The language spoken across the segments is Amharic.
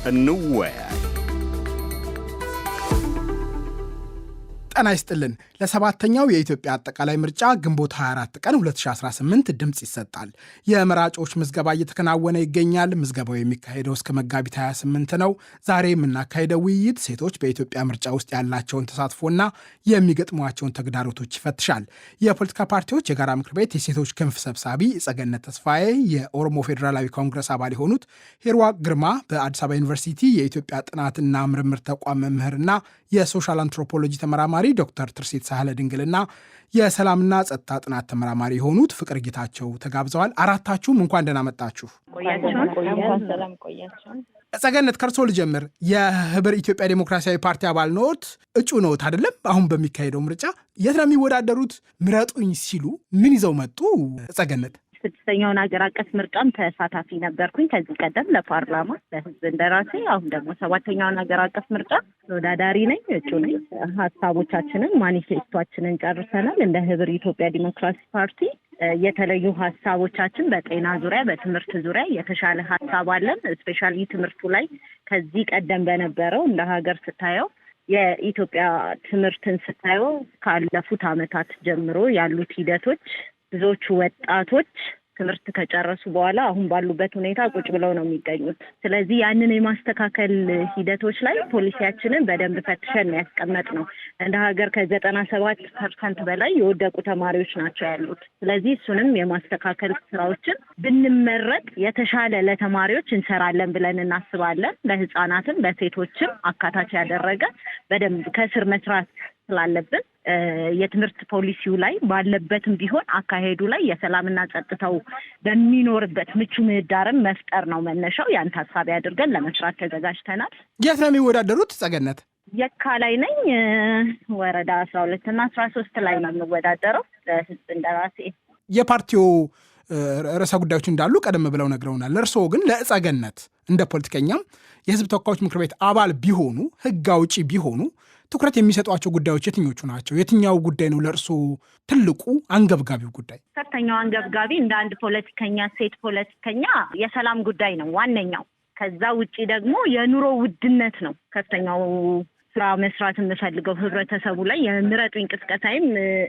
እንወያይ። ጤና ይስጥልን። ለሰባተኛው የኢትዮጵያ አጠቃላይ ምርጫ ግንቦት 24 ቀን 2018 ድምፅ ይሰጣል። የመራጮች ምዝገባ እየተከናወነ ይገኛል። ምዝገባው የሚካሄደው እስከ መጋቢት 28 ነው። ዛሬ የምናካሄደው ውይይት ሴቶች በኢትዮጵያ ምርጫ ውስጥ ያላቸውን ተሳትፎና የሚገጥሟቸውን ተግዳሮቶች ይፈትሻል። የፖለቲካ ፓርቲዎች የጋራ ምክር ቤት የሴቶች ክንፍ ሰብሳቢ ጸገነት ተስፋዬ፣ የኦሮሞ ፌዴራላዊ ኮንግረስ አባል የሆኑት ሄርዋ ግርማ፣ በአዲስ አበባ ዩኒቨርሲቲ የኢትዮጵያ ጥናትና ምርምር ተቋም መምህርና የሶሻል አንትሮፖሎጂ ተመራማሪ ዶክተር ትርሲት ሳህለ ድንግልና የሰላምና ጸጥታ ጥናት ተመራማሪ የሆኑት ፍቅር ጌታቸው ተጋብዘዋል። አራታችሁም እንኳን ደህና መጣችሁ። ጸገነት ከርሶ ልጀምር። የህብር ኢትዮጵያ ዴሞክራሲያዊ ፓርቲ አባል ኖት፣ እጩ ኖት አይደለም? አሁን በሚካሄደው ምርጫ የት ነው የሚወዳደሩት? ምረጡኝ ሲሉ ምን ይዘው መጡ? ጸገነት። ስድስተኛውን ሀገር አቀፍ ምርጫም ተሳታፊ ነበርኩኝ ከዚህ ቀደም ለፓርላማ ለህዝብ እንደራሴ። አሁን ደግሞ ሰባተኛውን ሀገር አቀፍ ምርጫ ተወዳዳሪ ነኝ፣ እጩ ነኝ። ሀሳቦቻችንን ማኒፌስቶችንን ጨርሰናል። እንደ ህብር ኢትዮጵያ ዲሞክራሲ ፓርቲ የተለዩ ሀሳቦቻችን በጤና ዙሪያ፣ በትምህርት ዙሪያ የተሻለ ሀሳብ አለን። ስፔሻሊ ትምህርቱ ላይ ከዚህ ቀደም በነበረው እንደ ሀገር ስታየው የኢትዮጵያ ትምህርትን ስታየው ካለፉት ዓመታት ጀምሮ ያሉት ሂደቶች ብዙዎቹ ወጣቶች ትምህርት ከጨረሱ በኋላ አሁን ባሉበት ሁኔታ ቁጭ ብለው ነው የሚገኙት። ስለዚህ ያንን የማስተካከል ሂደቶች ላይ ፖሊሲያችንን በደንብ ፈትሸን ያስቀመጥ ነው። እንደ ሀገር ከ97% በላይ የወደቁ ተማሪዎች ናቸው ያሉት። ስለዚህ እሱንም የማስተካከል ስራዎችን ብንመረጥ የተሻለ ለተማሪዎች እንሰራለን ብለን እናስባለን። ለህፃናትም ለሴቶችም አካታች ያደረገ በደንብ ከስር መስራት ስላለብን የትምህርት ፖሊሲው ላይ ባለበትም ቢሆን አካሄዱ ላይ የሰላምና ጸጥታው በሚኖርበት ምቹ ምህዳርን መፍጠር ነው መነሻው። ያን ታሳቢ አድርገን ለመስራት ተዘጋጅተናል። የት ነው የሚወዳደሩት? ጸገነት። የካ ላይ ነኝ። ወረዳ 12 እና 13 ላይ ነው የምወዳደረው ለህዝብ እንደራሴ። የፓርቲው ርዕሰ ጉዳዮች እንዳሉ ቀደም ብለው ነግረውናል። እርስዎ ግን ለጸገነት እንደ ፖለቲከኛም የህዝብ ተወካዮች ምክር ቤት አባል ቢሆኑ፣ ህግ አውጪ ቢሆኑ ትኩረት የሚሰጧቸው ጉዳዮች የትኞቹ ናቸው? የትኛው ጉዳይ ነው ለእርስዎ ትልቁ አንገብጋቢው ጉዳይ? ከፍተኛው አንገብጋቢ እንደ አንድ ፖለቲከኛ፣ ሴት ፖለቲከኛ የሰላም ጉዳይ ነው ዋነኛው። ከዛ ውጪ ደግሞ የኑሮ ውድነት ነው ከፍተኛው ስራ መስራት የምፈልገው ህብረተሰቡ ላይ። የምረጡኝ ቅስቀሳይም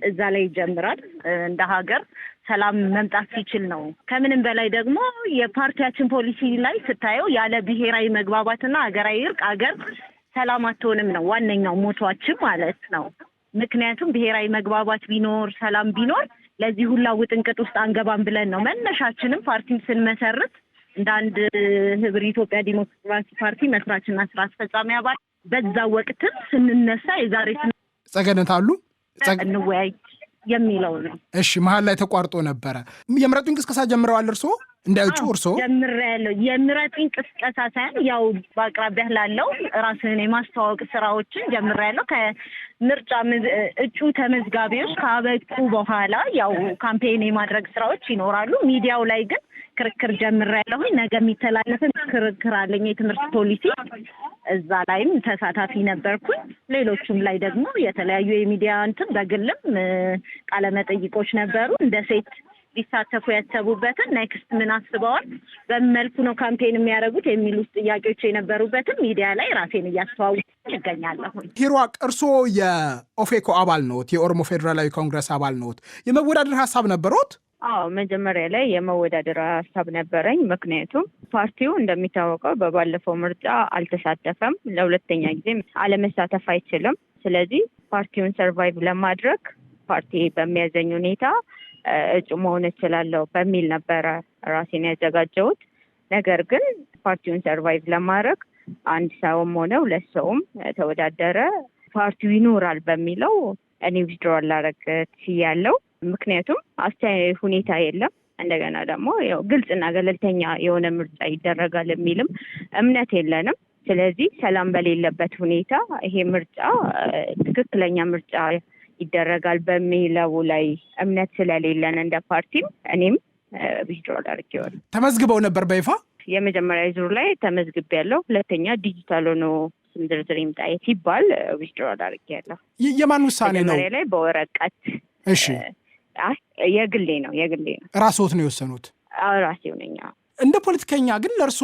እዛ ላይ ይጀምራል። እንደ ሀገር ሰላም መምጣት ሲችል ነው። ከምንም በላይ ደግሞ የፓርቲያችን ፖሊሲ ላይ ስታየው ያለ ብሔራዊ መግባባትና ሀገራዊ እርቅ ሀገር ሰላም አትሆንም ነው ዋነኛው ሞቷችን ማለት ነው። ምክንያቱም ብሔራዊ መግባባት ቢኖር፣ ሰላም ቢኖር ለዚህ ሁላ ውጥንቅጥ ውስጥ አንገባም ብለን ነው መነሻችንም ፓርቲም ስንመሰርት እንደ አንድ ህብር ኢትዮጵያ ዲሞክራሲ ፓርቲ መስራችና ስራ አስፈጻሚ አባል በዛ ወቅትም ስንነሳ የዛሬ ጸገነት አሉ እንወያይ የሚለው ነው። እሺ፣ መሀል ላይ ተቋርጦ ነበረ። የምረጡኝ ቅስቀሳ ጀምረዋል እርስዎ? እንዳይጩ እርስዎ? ጀምሬያለሁ። የምረጡኝ ቅስቀሳ ሳይሆን ያው በአቅራቢያ ላለው ራስን የማስተዋወቅ ስራዎችን ጀምሬያለሁ። ከምርጫ እጩ ተመዝጋቢዎች ካበቁ በኋላ ያው ካምፔን የማድረግ ስራዎች ይኖራሉ። ሚዲያው ላይ ግን ክርክር ጀምሬያለሁ። ነገ የሚተላለፍን ክርክር አለኝ፣ የትምህርት ፖሊሲ። እዛ ላይም ተሳታፊ ነበርኩኝ። ሌሎቹም ላይ ደግሞ የተለያዩ የሚዲያ በግልም ቃለመጠይቆች ነበሩ። እንደ ሴት ሊሳተፉ ያሰቡበትን ኔክስት ምን አስበዋል፣ በመልኩ ነው ካምፔን የሚያደርጉት የሚሉት ጥያቄዎች የነበሩበትን ሚዲያ ላይ ራሴን እያስተዋወቅኩ ይገኛለሁ። ሂሩዋቅ፣ እርስዎ የኦፌኮ አባል ነዎት፣ የኦሮሞ ፌዴራላዊ ኮንግረስ አባል ነዎት። የመወዳደር ሀሳብ ነበሮት? አዎ፣ መጀመሪያ ላይ የመወዳደር ሀሳብ ነበረኝ። ምክንያቱም ፓርቲው እንደሚታወቀው በባለፈው ምርጫ አልተሳተፈም፣ ለሁለተኛ ጊዜ አለመሳተፍ አይችልም። ስለዚህ ፓርቲውን ሰርቫይቭ ለማድረግ ፓርቲ በሚያዘኝ ሁኔታ እጩ መሆን እችላለሁ በሚል ነበረ ራሴን ያዘጋጀሁት። ነገር ግን ፓርቲውን ሰርቫይቭ ለማድረግ አንድ ሰውም ሆነ ሁለት ሰውም ተወዳደረ፣ ፓርቲው ይኖራል በሚለው እኔ ዊዝድሮዋል ላደርግ ችያለሁ። ምክንያቱም አስተያየት ሁኔታ የለም። እንደገና ደግሞ ያው ግልጽና ገለልተኛ የሆነ ምርጫ ይደረጋል የሚልም እምነት የለንም። ስለዚህ ሰላም በሌለበት ሁኔታ ይሄ ምርጫ ትክክለኛ ምርጫ ይደረጋል በሚለው ላይ እምነት ስለሌለን እንደ ፓርቲም እኔም ዊዝድሮዋል አድርጌዋለሁ። ተመዝግበው ነበር በይፋ? የመጀመሪያ ዙር ላይ ተመዝግቤያለሁ። ሁለተኛ ዲጂታል ሆኖ ስም ዝርዝር ይምጣ ሲባል ዊዝድሮዋል አድርጌያለሁ። የማን ውሳኔ ነው? መጀመሪያ ላይ በወረቀት። እሺ፣ የግሌ ነው። ራስዎት ነው የወሰኑት? ራሴው ነኝ። እንደ ፖለቲከኛ ግን ለእርሶ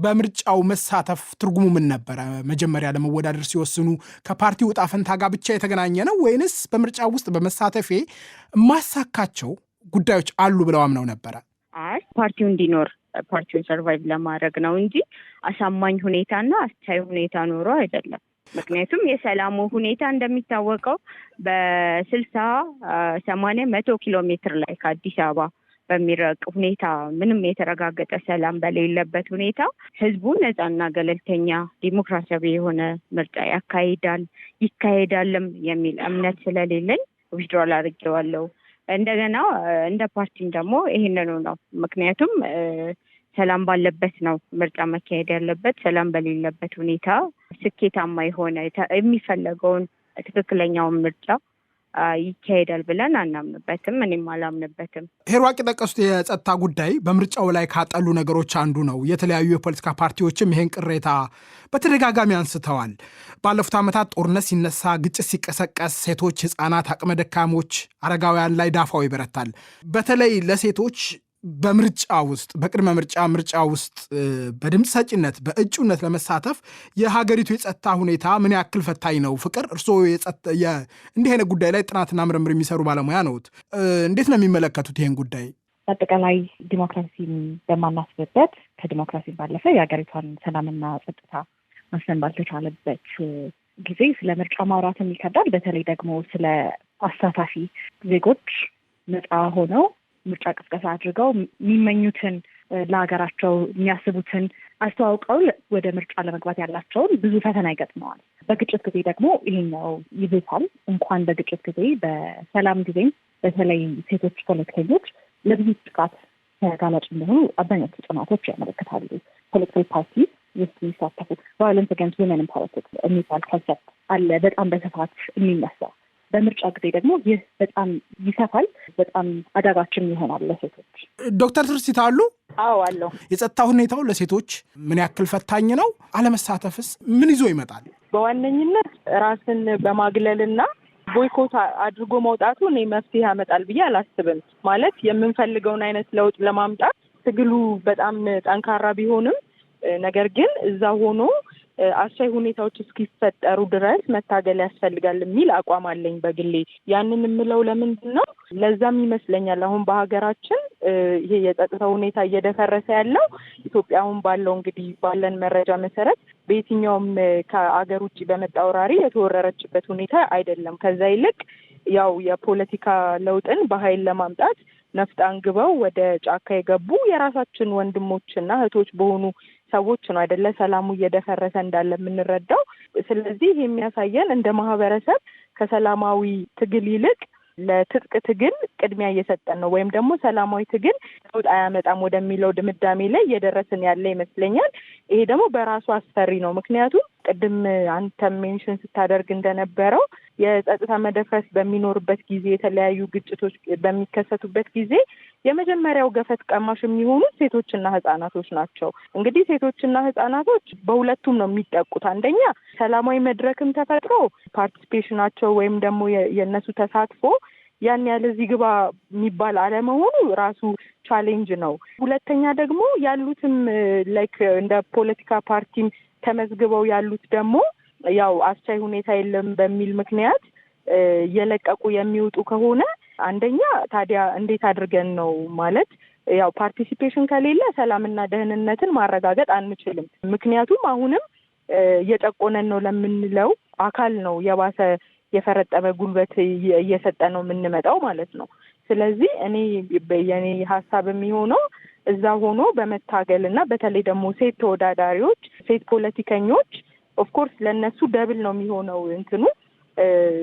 በምርጫው መሳተፍ ትርጉሙ ምን ነበረ? መጀመሪያ ለመወዳደር ሲወስኑ ከፓርቲው ዕጣ ፈንታ ጋር ብቻ የተገናኘ ነው ወይንስ በምርጫው ውስጥ በመሳተፌ ማሳካቸው ጉዳዮች አሉ ብለው አምነው ነበረ? አይ ፓርቲው እንዲኖር ፓርቲውን ሰርቫይቭ ለማድረግ ነው እንጂ አሳማኝ ሁኔታና አስቻይ ሁኔታ ኖሮ አይደለም። ምክንያቱም የሰላሙ ሁኔታ እንደሚታወቀው በ60-80-100 ኪሎ ሜትር ላይ ከአዲስ አበባ በሚረቅ ሁኔታ ምንም የተረጋገጠ ሰላም በሌለበት ሁኔታ ህዝቡ ነፃና ገለልተኛ ዲሞክራሲያዊ የሆነ ምርጫ ይካሄዳልም የሚል እምነት ስለሌለኝ ዊዝድሮል አድርጌዋለሁ። እንደገና እንደ ፓርቲም ደግሞ ይሄንኑ ነው። ምክንያቱም ሰላም ባለበት ነው ምርጫ መካሄድ ያለበት። ሰላም በሌለበት ሁኔታ ስኬታማ የሆነ የሚፈለገውን ትክክለኛውን ምርጫ ይካሄዳል ብለን አናምንበትም። እኔም አላምንበትም። ሄሯቅ የጠቀሱት የጸጥታ ጉዳይ በምርጫው ላይ ካጠሉ ነገሮች አንዱ ነው። የተለያዩ የፖለቲካ ፓርቲዎችም ይሄን ቅሬታ በተደጋጋሚ አንስተዋል። ባለፉት ዓመታት ጦርነት ሲነሳ፣ ግጭት ሲቀሰቀስ ሴቶች፣ ህፃናት፣ አቅመ ደካሞች፣ አረጋውያን ላይ ዳፋው ይበረታል። በተለይ ለሴቶች በምርጫ ውስጥ በቅድመ ምርጫ ውስጥ በድምፅ ሰጪነት በእጩነት ለመሳተፍ የሀገሪቱ የጸጥታ ሁኔታ ምን ያክል ፈታኝ ነው? ፍቅር፣ እርስዎ እንዲህ አይነት ጉዳይ ላይ ጥናትና ምርምር የሚሰሩ ባለሙያ ነዎት። እንዴት ነው የሚመለከቱት ይህን ጉዳይ? አጠቃላይ ዲሞክራሲን በማናስብበት ከዲሞክራሲ ባለፈ የሀገሪቷን ሰላምና ጸጥታ ማስፈን ባልተቻለበት ጊዜ ስለ ምርጫ ማውራትም ይከብዳል። በተለይ ደግሞ ስለ አሳታፊ ዜጎች ነፃ ሆነው ምርጫ ቅስቀሳ አድርገው የሚመኙትን ለሀገራቸው የሚያስቡትን አስተዋውቀው ወደ ምርጫ ለመግባት ያላቸውን ብዙ ፈተና ይገጥመዋል። በግጭት ጊዜ ደግሞ ይሄኛው ይብሳል። እንኳን በግጭት ጊዜ በሰላም ጊዜም በተለይ ሴቶች ፖለቲከኞች ለብዙ ጥቃት ተጋላጭ እንደሆኑ አብዛኞቹ ጥናቶች ያመለክታሉ። ፖለቲካል ፓርቲ ውስጥ የሚሳተፉ ቫዮለንስ አጋንስት ዊመን ኢን ፖለቲክስ የሚባል ኮንሰፕት አለ፣ በጣም በስፋት የሚነሳ። በምርጫ ጊዜ ደግሞ ይህ በጣም ይሰፋል፣ በጣም አዳጋችም ይሆናል ለሴቶች። ዶክተር ትርሲት አሉ? አዎ አለው። የጸጥታ ሁኔታው ለሴቶች ምን ያክል ፈታኝ ነው? አለመሳተፍስ ምን ይዞ ይመጣል? በዋነኝነት ራስን በማግለልና ቦይኮት አድርጎ መውጣቱ እኔ መፍትሄ ያመጣል ብዬ አላስብም። ማለት የምንፈልገውን አይነት ለውጥ ለማምጣት ትግሉ በጣም ጠንካራ ቢሆንም ነገር ግን እዛ ሆኖ አስቻይ ሁኔታዎች እስኪፈጠሩ ድረስ መታገል ያስፈልጋል የሚል አቋም አለኝ በግሌ። ያንን የምለው ለምንድን ነው? ለዛም ይመስለኛል አሁን በሀገራችን ይሄ የጸጥታ ሁኔታ እየደፈረሰ ያለው ኢትዮጵያ አሁን ባለው እንግዲህ ባለን መረጃ መሰረት በየትኛውም ከአገር ውጭ በመጣ ወራሪ የተወረረችበት ሁኔታ አይደለም። ከዛ ይልቅ ያው የፖለቲካ ለውጥን በኃይል ለማምጣት ነፍጥ አንግበው ወደ ጫካ የገቡ የራሳችን ወንድሞችና እህቶች በሆኑ ሰዎች ነው አይደለ ሰላሙ እየደፈረሰ እንዳለ የምንረዳው። ስለዚህ የሚያሳየን እንደ ማህበረሰብ ከሰላማዊ ትግል ይልቅ ለትጥቅ ትግል ቅድሚያ እየሰጠን ነው፣ ወይም ደግሞ ሰላማዊ ትግል ለውጥ አያመጣም ወደሚለው ድምዳሜ ላይ እየደረስን ያለ ይመስለኛል። ይሄ ደግሞ በራሱ አስፈሪ ነው። ምክንያቱም ቅድም አንተ ሜንሽን ስታደርግ እንደነበረው የጸጥታ መደፍረስ በሚኖርበት ጊዜ፣ የተለያዩ ግጭቶች በሚከሰቱበት ጊዜ የመጀመሪያው ገፈት ቀማሽ የሚሆኑት ሴቶችና ህጻናቶች ናቸው። እንግዲህ ሴቶችና ህጻናቶች በሁለቱም ነው የሚጠቁት። አንደኛ ሰላማዊ መድረክም ተፈጥሮ ፓርቲሲፔሽናቸው ወይም ደግሞ የእነሱ ተሳትፎ ያን ያለ እዚህ ግባ የሚባል አለመሆኑ ራሱ ቻሌንጅ ነው። ሁለተኛ ደግሞ ያሉትም ላይክ እንደ ፖለቲካ ፓርቲም ተመዝግበው ያሉት ደግሞ ያው አስቻይ ሁኔታ የለም በሚል ምክንያት እየለቀቁ የሚወጡ ከሆነ አንደኛ ታዲያ እንዴት አድርገን ነው ማለት ያው ፓርቲሲፔሽን ከሌለ ሰላምና ደህንነትን ማረጋገጥ አንችልም። ምክንያቱም አሁንም እየጨቆነን ነው ለምንለው አካል ነው የባሰ የፈረጠመ ጉልበት እየሰጠ ነው የምንመጣው ማለት ነው። ስለዚህ የኔ ሀሳብ የሚሆነው እዛ ሆኖ በመታገልና በተለይ ደግሞ ሴት ተወዳዳሪዎች፣ ሴት ፖለቲከኞች ኦፍኮርስ ለነሱ ደብል ነው የሚሆነው እንትኑ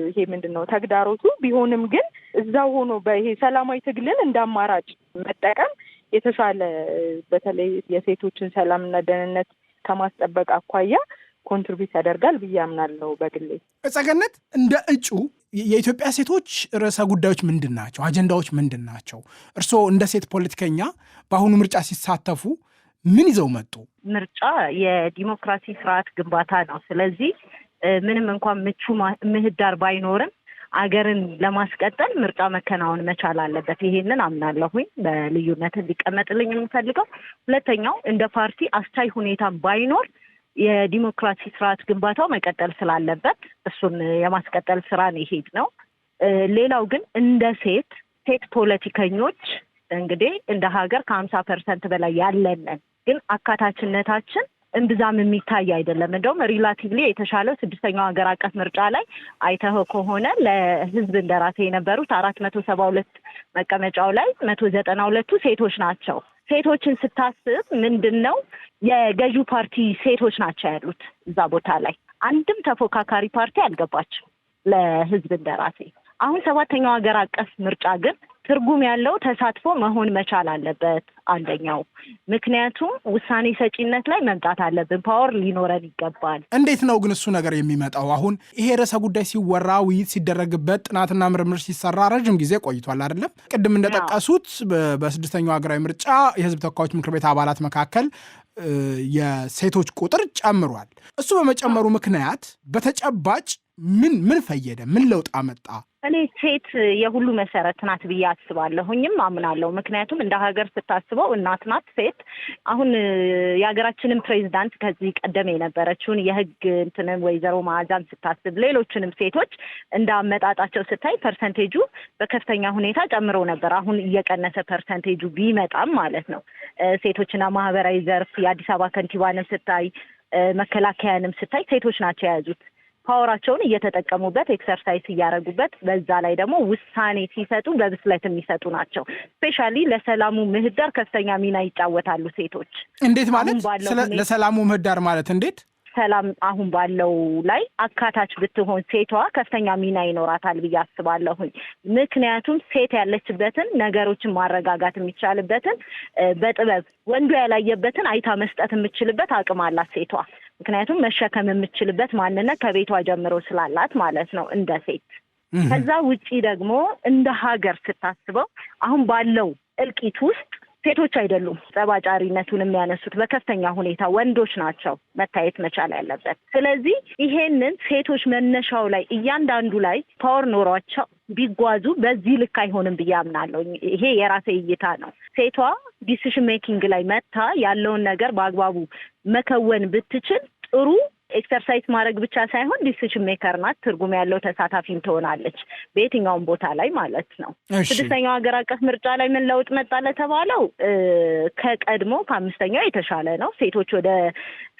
ይሄ ምንድነው ተግዳሮቱ ቢሆንም ግን እዛው ሆኖ በይሄ ሰላማዊ ትግልን እንዳማራጭ መጠቀም የተሻለ በተለይ የሴቶችን ሰላምና ደህንነት ከማስጠበቅ አኳያ ኮንትሪቢዩት ያደርጋል ብዬ አምናለሁ በግሌ። ጸገነት፣ እንደ እጩ የኢትዮጵያ ሴቶች ርዕሰ ጉዳዮች ምንድን ናቸው? አጀንዳዎች ምንድን ናቸው? እርስዎ እንደ ሴት ፖለቲከኛ በአሁኑ ምርጫ ሲሳተፉ ምን ይዘው መጡ? ምርጫ የዲሞክራሲ ስርዓት ግንባታ ነው። ስለዚህ ምንም እንኳን ምቹ ምህዳር ባይኖርም አገርን ለማስቀጠል ምርጫ መከናወን መቻል አለበት። ይሄንን አምናለሁኝ። በልዩነት እንዲቀመጥልኝ የምፈልገው ሁለተኛው እንደ ፓርቲ አስቻይ ሁኔታ ባይኖር የዲሞክራሲ ስርዓት ግንባታው መቀጠል ስላለበት እሱን የማስቀጠል ስራን ይሄድ ነው። ሌላው ግን እንደ ሴት ፖለቲከኞች እንግዲህ እንደ ሀገር ከ50% በላይ ያለንን ግን አካታችነታችን እምብዛም የሚታይ አይደለም። እንደውም ሪላቲቭሊ የተሻለው 6ኛው ሀገር አቀፍ ምርጫ ላይ አይተህ ከሆነ ለህዝብ እንደራሴ የነበሩት 472 መቀመጫው ላይ 192ቱ ሴቶች ናቸው። ሴቶችን ስታስብ ምንድነው የገዢው ፓርቲ ሴቶች ናቸው ያሉት እዛ ቦታ ላይ። አንድም ተፎካካሪ ፓርቲ አልገባችም ለህዝብ እንደራሴ። አሁን 7ኛው ሀገር አቀፍ ምርጫ ግን ትርጉም ያለው ተሳትፎ መሆን መቻል አለበት። አንደኛው ምክንያቱም ውሳኔ ሰጪነት ላይ መምጣት አለብን። ፓወር ሊኖረን ይገባል። እንዴት ነው ግን እሱ ነገር የሚመጣው? አሁን ይሄ ርዕሰ ጉዳይ ሲወራ ውይይት ሲደረግበት ጥናትና ምርምር ሲሰራ ረጅም ጊዜ ቆይቷል አይደለም? ቅድም እንደጠቀሱት በ6ኛው ሀገራዊ ምርጫ የህዝብ ተወካዮች ምክር ቤት አባላት መካከል የሴቶች ቁጥር ጨምሯል። እሱ በመጨመሩ ምክንያት በተጨባጭ ምን ፈየደ? ምን ለውጥ አመጣ? እኔ ሴት የሁሉ መሰረት ናት ብዬ አስባለሁኝም አምናለሁ። ምክንያቱም እንደ ሀገር ስታስበው እናት ናት ሴት። አሁን የሀገራችንን ፕሬዚዳንት ከዚህ ቀደም የነበረችውን የህግ ወይዘሮ መዓዛን ስታስብ ሌሎችንም ሴቶች እንዳመጣጣቸው ስታይ ፐርሰንቴጁ በከፍተኛ ሁኔታ ጨምሮ ነበር። አሁን እየቀነሰ ፐርሰንቴጁ ቢመጣም ማለት ነው። ሴቶችና ማህበራዊ ዘርፍ የአዲስ አበባ ከንቲባንም ስታይ መከላከያንም ስታይ ሴቶች ናቸው የያዙት። ፓወራቸውን እየተጠቀሙበት ኤክሰርሳይዝ እያደረጉበት በዛ ላይ ደግሞ ውሳኔ ሲሰጡ በብስለት የሚሰጡ ናቸው። ስፔሻሊ ለሰላሙ ምህዳር ከፍተኛ ሚና ይጫወታሉ ሴቶች። እንዴት ማለት? ለሰላሙ ምህዳር ማለት እንዴት? ሰላም አሁን ባለው ላይ አካታች ብትሆን ሴቷ ከፍተኛ ሚና ይኖራታል ብዬ አስባለሁኝ። ምክንያቱም ሴት ያለችበትን ነገሮችን ማረጋጋት የሚቻልበትን በጥበብ ወንዱ ያላየበትን አይታ መስጠት የምችልበት አቅም አላት ሴቷ። ምክንያቱም መሸከም የምችልበት ማንነት ከቤቷ ጀምሮ ስላላት ማለት ነው እንደ ሴት። ከዛ ውጪ ደግሞ እንደ ሀገር ስታስበው አሁን ባለው እልቂት ውስጥ ሴቶች አይደሉም ጸባጫሪነቱን የሚያነሱት፣ በከፍተኛ ሁኔታ ወንዶች ናቸው መታየት መቻል ያለበት። ስለዚህ ይሄንን ሴቶች መነሻው ላይ እያንዳንዱ ላይ ፓወር ኖሯቸው ቢጓዙ በዚህ ልክ አይሆንም ብዬ አምናለሁ። ይሄ የራሴ እይታ ነው። ሴቷ ዲሲሽን ሜኪንግ ላይ መታ ያለውን ነገር በአግባቡ መከወን ብትችል ጥሩ ኤክሰርሳይዝ ማድረግ ብቻ ሳይሆን ዲሲሽን ሜከር ናት። ትርጉም ያለው ተሳታፊም ትሆናለች በየትኛውም ቦታ ላይ ማለት ነው። 6ኛው ሀገር አቀፍ ምርጫ ላይ ምን ለውጥ መጣ ለተባለው ከቀድሞ ከ5ኛው የተሻለ ነው። ሴቶች ወደ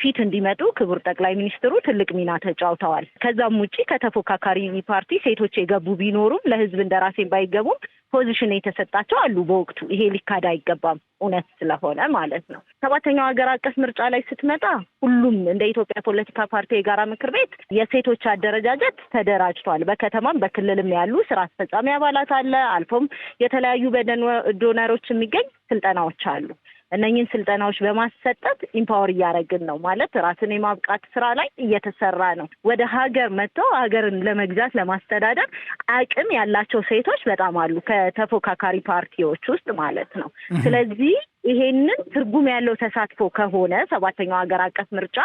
ፊት እንዲመጡ ክቡር ጠቅላይ ሚኒስትሩ ትልቅ ሚና ተጫውተዋል። ከዛም ውጪ ከተፎካካሪ ፓርቲ ሴቶች የገቡ ቢኖሩም ለህዝብ እንደራሴ ባይገቡም ፖዚሽን የተሰጣቸው አሉ በወቅቱ። ይሄ ሊካድ አይገባም እውነት ስለሆነ ማለት ነው። 7ኛው ሀገር አቀፍ ምርጫ ላይ ስትመጣ ሁሉም እንደ ኢትዮጵያ ፖለቲካ ፓርቲ የጋራ ምክር ቤት የሴቶች አደረጃጀት ተደራጅቷል። በከተማም በክልልም ያሉ ስራ አስፈጻሚ አባላት አለ። አልፎም የተለያዩ በዶነሮች የሚገኝ ስልጠናዎች አሉ። እነኝህን ስልጠናዎች በማሰጠት ኢምፓወር እያደረግን ነው ማለት ራስን የማብቃት ስራ ላይ እየተሰራ ነው። ወደ ሀገር መጥተው ሀገርን ለመግዛት ለማስተዳደር አቅም ያላቸው ሴቶች በጣም አሉ ከተፎካካሪ ፓርቲዎች ውስጥ ማለት ነው። ስለዚህ ይሄንን ትርጉም ያለው ተሳትፎ ከሆነ 7ኛው ሀገር አቀፍ ምርጫ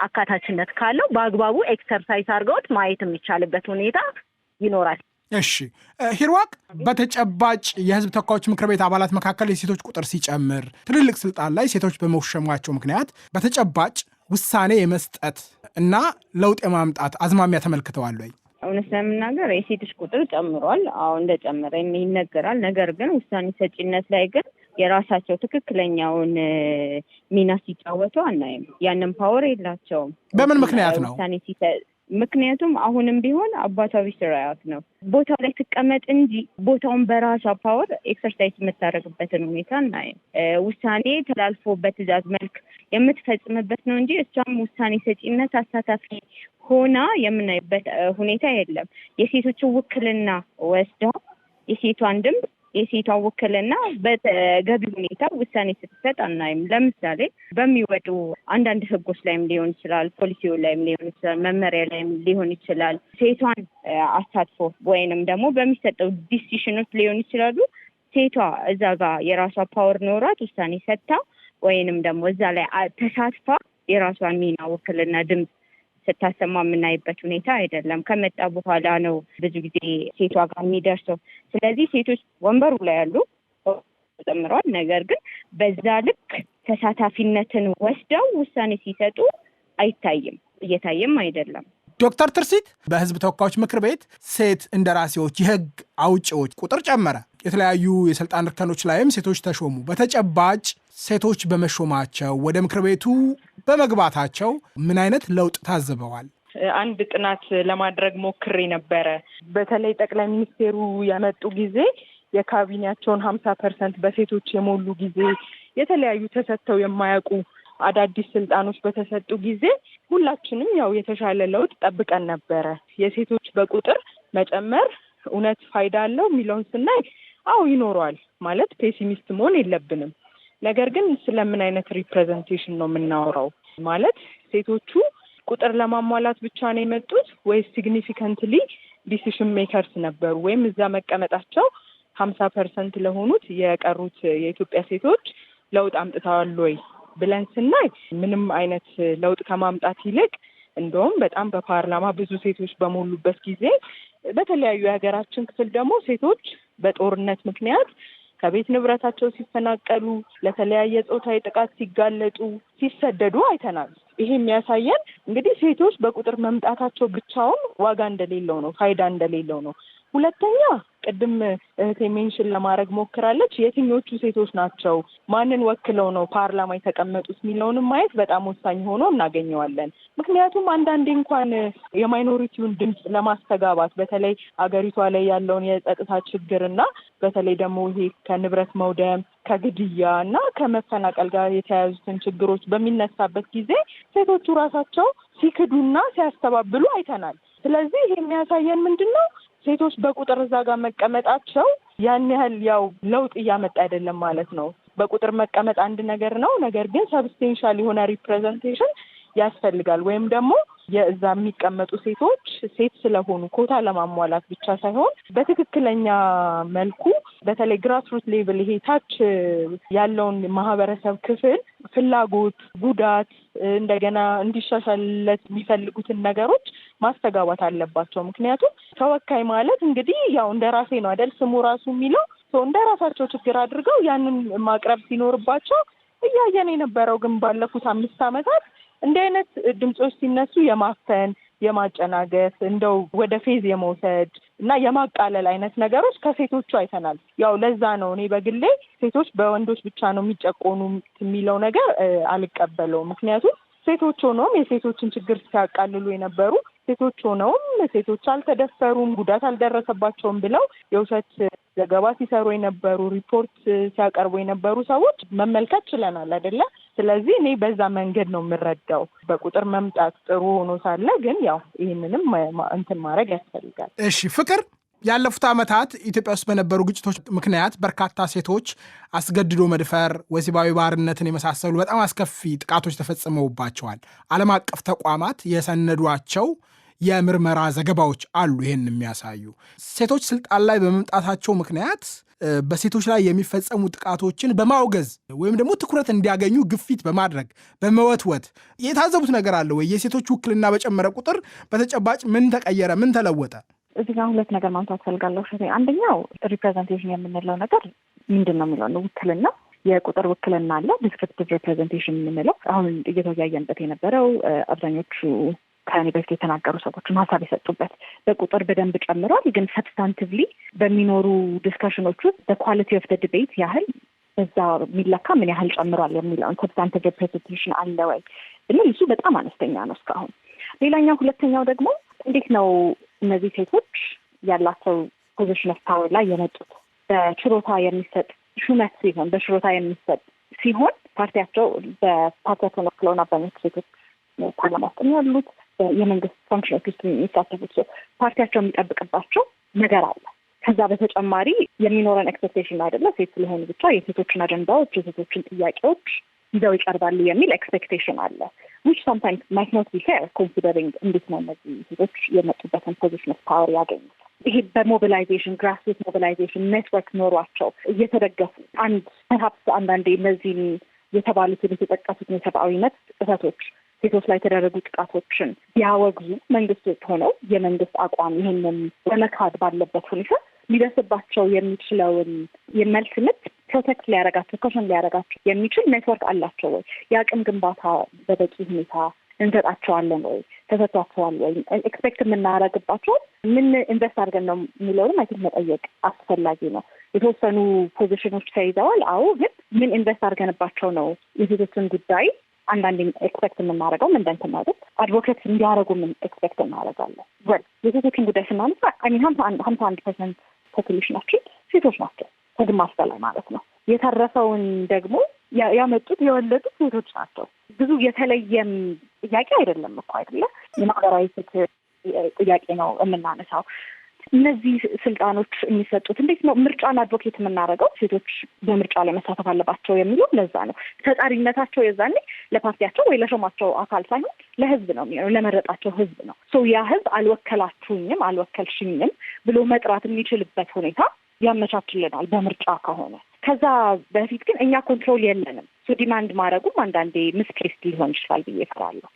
አካታችነት ካለው በአግባቡ ኤክሰርሳይዝ አድርገውት ማየት የሚቻልበት ሁኔታ ይኖራል። እሺ ሂርዋቅ፣ በተጨባጭ የህዝብ ተወካዮች ምክር ቤት አባላት መካከል የሴቶች ቁጥር ሲጨምር ትልልቅ ስልጣን ላይ ሴቶች በመሸሟቸው ምክንያት በተጨባጭ ውሳኔ የመስጠት እና ለውጥ የማምጣት አዝማሚያ ተመልክተዋል ወይ? እውነት ለመናገር የሴቶች ቁጥር ጨምሯል። አዎ እንደጨመረ ይነገራል። ነገር ግን ውሳኔ ሰጪነት ላይ ግን የራሳቸው ትክክለኛውን ሚና ሲጫወቱ አናይም። ያንን ፓወር የላቸውም። በምን ምክንያት ነው? ምክንያቱም አሁንም ቢሆን አባታዊ ስርዓት ነው። ቦታው ላይ ትቀመጥ እንጂ ቦታውን በራሷ ፓወር ኤክሰርሳይዝ የምታደርግበትን ሁኔታ እናይም። ውሳኔ ተላልፎ በትዕዛዝ መልክ የምትፈጽምበት ነው እንጂ እሷም ውሳኔ ሰጪነት አሳታፊ ሆና የምናይበት ሁኔታ የለም። የሴቶችን ውክልና ወስዳ የሴቷን ድምፅ የሴቷ ውክልና በተገቢ ሁኔታ ውሳኔ ስትሰጥ አናይም። ለምሳሌ በሚወጡ አንዳንድ ህጎች ላይም ሊሆን ይችላል፣ ፖሊሲው ላይም ሊሆን ይችላል፣ መመሪያ ላይም ሊሆን ይችላል። ሴቷን አሳትፎ ወይንም ደግሞ በሚሰጠው ዲሲሽኖች ሊሆን ይችላሉ። ሴቷ እዛ ጋር የራሷ ፓወር ኖሯት ውሳኔ ሰጥታ ወይንም ደግሞ እዛ ላይ ተሳትፋ የራሷን ሚና ውክልና ድምፅ ስታሰማ የምናይበት ሁኔታ አይደለም። ከመጣ በኋላ ነው ብዙ ጊዜ ሴቷ ጋር የሚደርሰው። ስለዚህ ሴቶች ወንበሩ ላይ ያሉ ተጨምረዋል። ነገር ግን በዛ ልክ ተሳታፊነትን ወስደው ውሳኔ ሲሰጡ አይታይም፣ እየታየም አይደለም። ዶክተር ትርሲት በህዝብ ተወካዮች ምክር ቤት ሴት እንደራሴዎች የህግ አውጪዎች ቁጥር ጨመረ። የተለያዩ የስልጣን እርከኖች ላይም ሴቶች ተሾሙ። በተጨባጭ ሴቶች በመሾማቸው ወደ ምክር ቤቱ በመግባታቸው ምን አይነት ለውጥ ታዝበዋል? አንድ ጥናት ለማድረግ ሞክሬ ነበረ። በተለይ ጠቅላይ ሚኒስቴሩ የመጡ ጊዜ የካቢኔያቸውን 50% በሴቶች የሞሉ ጊዜ፣ የተለያዩ ተሰጥተው የማያውቁ አዳዲስ ስልጣኖች በተሰጡ ጊዜ ሁላችንም ያው የተሻለ ለውጥ ጠብቀን ነበረ። የሴቶች በቁጥር መጨመር እውነት ፋይዳ አለው የሚለውን ስናይ አዎ ይኖረዋል ማለት ፔሲሚስት መሆን የለብንም። ነገር ግን ስለምን አይነት ሪፕሬዘንቴሽን ነው የምናወራው? ማለት ሴቶቹ ቁጥር ለማሟላት ብቻ ነው የመጡት ወይስ ሲግኒፊካንትሊ ዲሲሽን ሜከርስ ነበሩ? ወይም እዛ መቀመጣቸው 50% ለሆኑት የቀሩት የኢትዮጵያ ሴቶች ለውጥ አምጥተዋል ወይ ብለን ስናይ ምንም አይነት ለውጥ ከማምጣት ይልቅ እንደውም በጣም በፓርላማ ብዙ ሴቶች በሞሉበት ጊዜ በተለያዩ የሀገራችን ክፍል ደግሞ ሴቶች በጦርነት ምክንያት ከቤት ንብረታቸው ሲፈናቀሉ፣ ለተለያየ ጾታዊ ጥቃት ሲጋለጡ፣ ሲሰደዱ አይተናል። ይሄ የሚያሳየን እንግዲህ ሴቶች በቁጥር መምጣታቸው ብቻውን ዋጋ እንደሌለው ነው፣ ፋይዳ እንደሌለው ነው። ሁለተኛ ቅድም እህቴ ሜንሽን ለማድረግ ሞክራለች። የትኞቹ ሴቶች ናቸው ማንን ወክለው ነው ፓርላማ የተቀመጡት የሚለውንም ማየት በጣም ወሳኝ ሆኖ እናገኘዋለን። ምክንያቱም አንዳንዴ እንኳን የማይኖሪቲውን ድምፅ ለማስተጋባት በተለይ አገሪቷ ላይ ያለውን የጸጥታ ችግርና በተለይ ደግሞ ይሄ ከንብረት መውደም ከግድያ እና ከመፈናቀል ጋር የተያያዙትን ችግሮች በሚነሳበት ጊዜ ሴቶቹ ራሳቸው ሲክዱና ሲያስተባብሉ አይተናል። ስለዚህ ይሄ የሚያሳየን ምንድን ነው? ሴቶች በቁጥር እዛ ጋር መቀመጣቸው ያን ያህል ያው ለውጥ እያመጣ አይደለም ማለት ነው። በቁጥር መቀመጥ አንድ ነገር ነው። ነገር ግን ሰብስቴንሻል የሆነ ሪፕሬዘንቴሽን ያስፈልጋል። ወይም ደግሞ የእዛ የሚቀመጡ ሴቶች ሴት ስለሆኑ ኮታ ለማሟላት ብቻ ሳይሆን በትክክለኛ መልኩ በተለይ ግራስሩት ሌቭል ይሄ ታች ያለውን ማህበረሰብ ክፍል ፍላጎት፣ ጉዳት፣ እንደገና እንዲሻሻልለት የሚፈልጉትን ነገሮች ማስተጋባት አለባቸው። ምክንያቱም ተወካይ ማለት እንግዲህ ያው እንደራሴ ነው አይደል ስሙ ራሱ የሚለው እንደራሳቸው ችግር አድርገው ያንን ማቅረብ ሲኖርባቸው እያየን የነበረው ግን ባለፉት 5 ዓመታት እንዲህ አይነት ድምጾች ሲነሱ የማፈን፣ የማጨናገፍ፣ እንደው ወደ ፌዝ የመውሰድ እና የማቃለል አይነት ነገሮች ከሴቶቹ አይተናል። ያው ለዛ ነው እኔ በግሌ ሴቶች በወንዶች ብቻ ነው የሚጨቆኑ የሚለው ነገር አልቀበለውም። ምክንያቱም ሴቶች ሆነውም የሴቶችን ችግር ሲያቃልሉ የነበሩ ሴቶች ሆነውም ሴቶች አልተደፈሩም፣ ጉዳት አልደረሰባቸውም ብለው የውሸት ዘገባ ሲሰሩ የነበሩ ሪፖርት ሲያቀርቡ የነበሩ ሰዎች መመልከት ችለናል አይደለ? ስለዚህ እኔ በዛ መንገድ ነው የምረዳው። በቁጥር መምጣት ጥሩ ሆኖ ሳለ ግን ያው ይህንንም እንትን ማድረግ ያስፈልጋል። እሺ ፍቅር፣ ያለፉት ዓመታት ኢትዮጵያ ውስጥ በነበሩ ግጭቶች ምክንያት በርካታ ሴቶች አስገድዶ መድፈር፣ ወሲባዊ ባርነትን የመሳሰሉ በጣም አስከፊ ጥቃቶች ተፈጽመውባቸዋል። ዓለም አቀፍ ተቋማት የሰነዷቸው የምርመራ ዘገባዎች አሉ ይህን የሚያሳዩ። ሴቶች ስልጣን ላይ በመምጣታቸው ምክንያት በሴቶች ላይ የሚፈጸሙ ጥቃቶችን በማውገዝ ወይም ደግሞ ትኩረት እንዲያገኙ ግፊት በማድረግ በመወትወት የታዘቡት ነገር አለ ወይ? የሴቶች ውክልና በጨመረ ቁጥር በተጨባጭ ምን ተቀየረ? ምን ተለወጠ? እዚህ ጋር 2 ነገር ማንሳት ፈልጋለሁ። አንደኛው ሪፕሬዘንቴሽን የምንለው ነገር ምንድን ነው የሚለው ነው። ውክልና፣ የቁጥር ውክልና አለ፣ ዲስክሪፕቲቭ ሪፕሬዘንቴሽን የምንለው አሁን እየተወያየንበት የነበረው አብዛኞቹ ከኔ በፊት የተናገሩ ሰዎችም ሀሳብ የሰጡበት በቁጥር በደንብ ጨምሯል። ግን ሰብስታንቲቭሊ በሚኖሩ ዲስካሽኖች ውስጥ በኳሊቲ ኦፍ ዲቤት ያህል በዛ የሚለካ ምን ያህል ጨምሯል የሚለውን ሰብስታንቲቭ ሪፕሬዘንቴሽን አለ ወይ ብለን እሱ በጣም አነስተኛ ነው እስካሁን። ሌላኛው ሁለተኛው ደግሞ እንዴት ነው እነዚህ ሴቶች ያላቸው ፖዚሽን ኦፍ ፓወር ላይ የመጡት? በችሮታ የሚሰጥ ሹመት ሲሆን በችሮታ የሚሰጥ ሲሆን ፓርቲያቸው በፓርቲያቸውን ወክለውን አብዛኞቹ ሴቶች ፓርላማ ውስጥ ያሉት የመንግስት ፋንክሽኖች ውስጥ የሚሳተፉት ፓርቲያቸው የሚጠብቅባቸው ነገር አለ። ከዛ በተጨማሪ የሚኖረን ኤክስፔክቴሽን አይደለ ሴት ስለሆኑ ብቻ የሴቶችን አጀንዳዎች የሴቶችን ጥያቄዎች ይዘው ይቀርባሉ የሚል ኤክስፔክቴሽን አለ። which sometimes might not be fair considering እንዴት ነው እነዚህ ሴቶች የመጡበትን ፖዚሽን ኦፍ ፓወር ያገኙት። ይሄ በሞቢላይዜሽን ግራስሩት ሞቢላይዜሽን ኔትወርክ ኖሯቸው እየተደገፉ አንዳንዴ እነዚህን የተባሉትን የተጠቀሱትን የሰብአዊ መብት ጥሰቶች ሴቶች ላይ የተደረጉ ጥቃቶችን ቢያወግዙ መንግስት ሆነው የመንግስት አቋም ይህንን በመካድ ባለበት ሁኔታ ሊደርስባቸው የሚችለውን የመልስ ምት ፕሮቴክት ሊያረጋቸው ኮሽን ሊያረጋቸው የሚችል ኔትወርክ አላቸው ወይ? የአቅም ግንባታ በበቂ ሁኔታ እንሰጣቸዋለን ወይ? ተሰጥቷቸዋል ወይ? ኤክስፔክት የምናደርግባቸው ምን ኢንቨስት አድርገን ነው የሚለውንም አይነት መጠየቅ አስፈላጊ ነው። የተወሰኑ ፖዚሽኖች ተይዘዋል። አዎ፣ ግን ምን ኢንቨስት አድርገንባቸው ነው የሴቶችን ጉዳይ አንዳንድ ኤክስፔክት የምናደርገው ምንድን ነው አድቮኬት እንዲያደርጉ ምን ኤክስፔክት እናደርጋለን? ወል የሴቶችን ጉዳይ ስናነሳ 51% ፖፑሌሽናችን ሴቶች ናቸው፣ ከግማሽ በላይ ማለት ነው። የተረፈውን ደግሞ ያመጡት የወለዱት ሴቶች ናቸው። ብዙ የተለየም ጥያቄ አይደለም እኮ አይደለ? የማህበራዊ ፍትህ ጥያቄ ነው የምናነሳው። እነዚህ ስልጣኖች የሚሰጡት እንዴት ነው? ምርጫን አድቮኬት የምናደርገው ሴቶች በምርጫ ላይ መሳተፍ አለባቸው የሚለው ለዛ ነው። ተጻሪነታቸው የዛኔ ለፓርቲያቸው ወይ ለሾማቸው አካል ሳይሆን ለህዝብ ነው የሚሆነው፣ ለመረጣቸው ህዝብ ነው። ያ ህዝብ አልወከላችሁኝም፣ አልወከልሽኝም ብሎ መጥራት የሚችልበት ሁኔታ ያመቻችልናል በምርጫ ከሆነ። ከዛ በፊት ግን እኛ ኮንትሮል የለንም። ዲማንድ ማድረጉም አንዳንዴ ምስፕሌስ ሊሆን ይችላል ብዬ እፈራለሁ።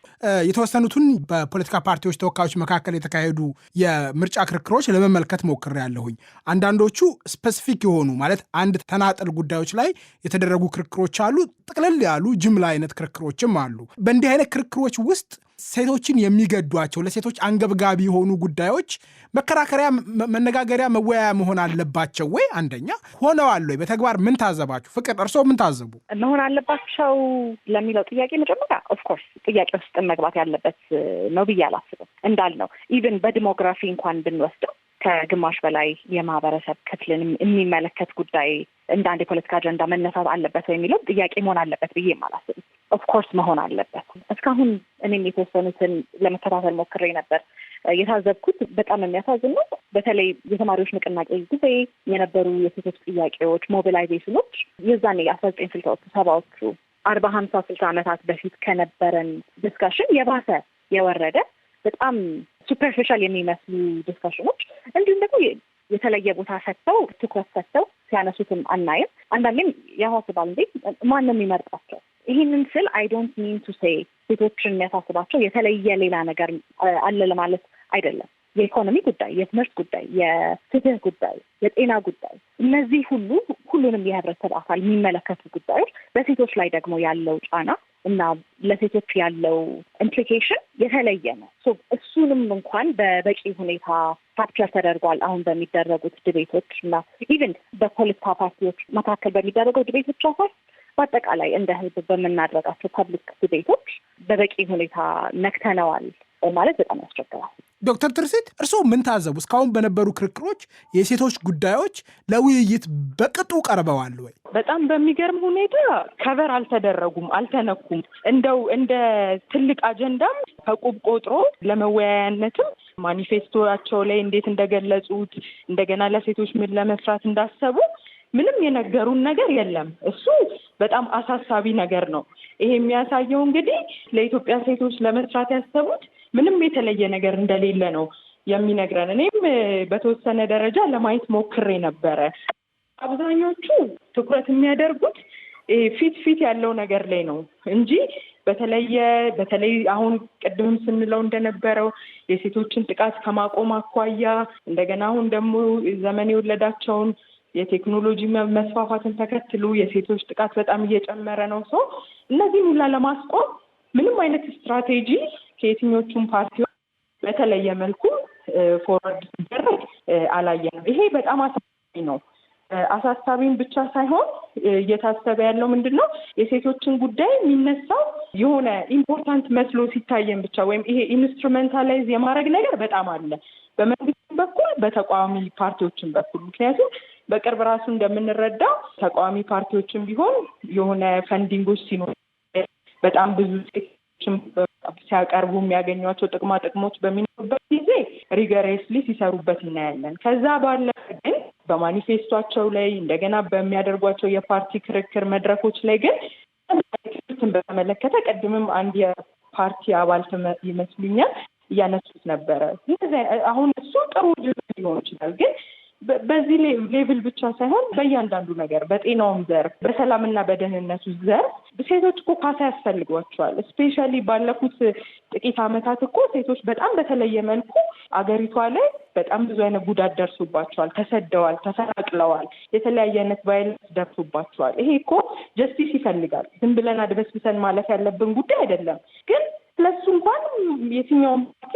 የተወሰኑትን በፖለቲካ ፓርቲዎች ተወካዮች መካከል የተካሄዱ የምርጫ ክርክሮች ለመመልከት ሞክሬያለሁኝ። አንዳንዶቹ ስፔሲፊክ የሆኑ ማለት አንድ ተናጠል ጉዳዮች ላይ የተደረጉ ክርክሮች አሉ። ጥቅልል ያሉ ጅምላ አይነት ክርክሮችም አሉ። በእንዲህ አይነት ክርክሮች ውስጥ ሴቶችን የሚገዷቸው ለሴቶች አንገብጋቢ የሆኑ ጉዳዮች መከራከሪያ፣ መነጋገሪያ፣ መወያያ መሆን አለባቸው ወይ? አንደኛ ሆነዋል ወይ? በተግባር ምን ታዘባችሁ? ፍቅር፣ እርስዎ ምን ታዘቡ? መሆን አለባቸው ለሚለው ጥያቄ መጀመሪያ ኦፍኮርስ ጥያቄ ውስጥ መግባት ያለበት ነው ብዬ አላስብም። እንዳልነው ኢቭን በዲሞግራፊ እንኳን ብንወስደው ከግማሽ በላይ የማህበረሰብ ክፍልን የሚመለከት ጉዳይ እንደ አንድ የፖለቲካ አጀንዳ መነሳት አለበት ወይ የሚለው ጥያቄ መሆን አለበት ብዬ አላስብም። ኦፍኮርስ መሆን አለበት። እስካሁን እኔም የተወሰኑትን ለመከታተል ሞክሬ ነበር። የታዘብኩት በጣም የሚያሳዝን ነው። በተለይ የተማሪዎች ንቅናቄ ጊዜ የነበሩ የሴቶች ጥያቄዎች፣ ሞቢላይዜሽኖች የዛኔ 1960ዎቹ 70ዎቹ 40፣ 50፣ 60 ዓመታት በፊት ከነበረን ዲስካሽን የባሰ የወረደ በጣም ሱፐርፊሻል የሚመስሉ ዲስካሽኖች እንዲሁም ደግሞ የተለየ ቦታ ሰጥተው ትኩረት ሰጥተው ሲያነሱትም አናይም። አንዳንዴም ያሳስባል እንዴ ማን ነው የሚመርጣቸው? ይህንን ስል አይ ዶንት ሚን ቱ ሴይ ሴቶችን የሚያሳስባቸው የተለየ ሌላ ነገር አለ ለማለት አይደለም። የኢኮኖሚ ጉዳይ፣ የትምህርት ጉዳይ፣ የፍትህ ጉዳይ፣ የጤና ጉዳይ፣ እነዚህ ሁሉንም የህብረተሰብ አካል የሚመለከቱ ጉዳዮች በሴቶች ላይ ደግሞ ያለው ጫና እና ለሴቶች ያለው ኢምፕሊኬሽን የተለየ ነው። እሱንም እንኳን በበቂ ሁኔታ ካፕቸር ተደርጓል አሁን በሚደረጉት ዲቤቶች እና ኢቭን በፖለቲካ ፓርቲዎች መካከል በሚደረገው ዲቤቶች ሳይሆን በአጠቃላይ እንደ ህዝብ በምናደርጋቸው ፐብሊክ ዲቤቶች በበቂ ሁኔታ ነክተነዋል ማለት በጣም ያስቸግራል። ዶክተር ትርሲት እርስዎ ምን ታዘቡ? እስካሁን በነበሩ ክርክሮች የሴቶች ጉዳዮች ለውይይት በቅጡ ቀርበዋል ወይ? በጣም በሚገርም ሁኔታ ከቨር አልተደረጉም፣ አልተነኩም። እንደው እንደ ትልቅ አጀንዳም ከቁብ ቆጥሮ ለመወያያነትም ማኒፌስቶቸው ላይ እንዴት እንደገለጹት እንደገና ለሴቶች ምን ለመስራት እንዳሰቡ ምንም የነገሩን ነገር የለም። እሱ በጣም አሳሳቢ ነገር ነው። ይሄ የሚያሳየው እንግዲህ ለኢትዮጵያ ሴቶች ለመስራት ያሰቡት ምንም የተለየ ነገር እንደሌለ ነው የሚነግረን። እኔም በተወሰነ ደረጃ ለማየት ሞክሬ ነበረ። አብዛኞቹ ትኩረት የሚያደርጉት ፊት ያለው ነገር ላይ ነው እንጂ በተለይ አሁን ቅድምም ስንለው እንደነበረው የሴቶችን ጥቃት ከማቆም አኳያ እንደገና አሁን ደግሞ ዘመን የወለዳቸውን የቴክኖሎጂ መስፋፋትን ተከትሎ የሴቶች ጥቃት በጣም እየጨመረ ነው። እነዚህን ሁላ ለማስቆም ምንም አይነት ስትራቴጂ ከየትኞቹም ፓርቲዎች በተለየ መልኩ ፎርወርድ ሲደረግ አላየንም። ይሄ በጣም አሳሳቢ ነው። አሳሳቢም ብቻ ሳይሆን እየታሰበ ያለው ምንድን ነው? የሴቶችን ጉዳይ የሚነሳው የሆነ ኢምፖርታንት መስሎ ሲታየን ብቻ ወይም ይሄ ኢንስትሩሜንታላይዝ የማድረግ ነገር በጣም አለ በመንግስት በኩል በተቃዋሚ ፓርቲዎችን በኩል። ምክንያቱም በቅርብ ራሱ እንደምንረዳው ተቃዋሚ ፓርቲዎችን ቢሆን የሆነ ፈንዲንጎች ሲኖር በጣም ብዙ ሴቶችም ሲያቀርቡ የሚያገኟቸው ጥቅማ ጥቅሞች በሚኖሩበት ጊዜ ሪገሬስሊ ሲሰሩበት እናያለን። ከዛ ባለፈ ግን በማኒፌስቷቸው ላይ እንደገና በሚያደርጓቸው የፓርቲ ክርክር መድረኮች ላይ ግን ትምህርትን በተመለከተ ቀድምም አንድ የፓርቲ አባል ይመስሉኛል እያነሱት ነበረ። አሁን እሱ ጥሩ ሊሆን ይችላል፣ ግን በዚህ ሌቭል ብቻ ሳይሆን በእያንዳንዱ ነገር በጤናውም ዘርፍ በሰላምና በደህንነቱ ዘርፍ ሴቶች እኮ ካሳ ያስፈልጓቸዋል። ስፔሻሊ ባለፉት ጥቂት ዓመታት እኮ ሴቶች በጣም በተለየ መልኩ አገሪቷ ላይ በጣም ብዙ አይነት ጉዳት ደርሶባቸዋል፣ ተሰደዋል፣ ተፈናቅለዋል፣ የተለያየ አይነት ቫይለንስ ደርሶባቸዋል። ይሄ እኮ ጀስቲስ ይፈልጋል። ዝም ብለን አድበስብሰን ማለፍ ያለብን ጉዳይ አይደለም። ግን ስለሱ እንኳን የትኛውም ፓርቲ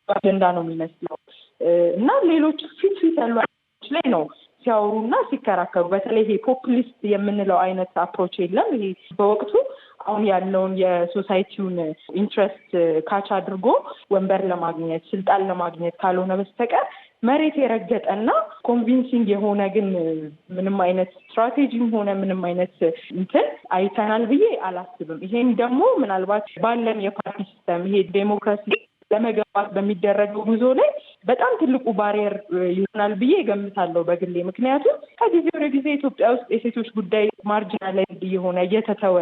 አጀንዳ ነው የሚመስለው እና ሌሎች ፊት ያሉ ላይ ነው ሲያወሩና ሲከራከሩ። በተለይ ይሄ ፖፑሊስት የምንለው አይነት አፕሮች የለም። ይሄ በወቅቱ አሁን ያለውን የሶሳይቲውን ኢንትረስት ካች አድርጎ ወንበር ለማግኘት ስልጣን ለማግኘት ካልሆነ በስተቀር መሬት የረገጠና ኮንቪንሲንግ የሆነ ግን ምንም አይነት ስትራቴጂም ሆነ ምንም አይነት እንትን አይተናል ብዬ አላስብም። ይሄም ደግሞ ምናልባት ባለን የፓርቲ ሲስተም ይሄ ዴሞክራሲ ለመገንባት በሚደረገው ጉዞ ላይ በጣም ትልቁ ባሪየር ይሆናል ብዬ እገምታለሁ በግሌ። ምክንያቱም ከጊዜ ወደ ጊዜ ኢትዮጵያ ውስጥ የሴቶች ጉዳይ ማርጂናላይዝድ እየሆነ እየተተወ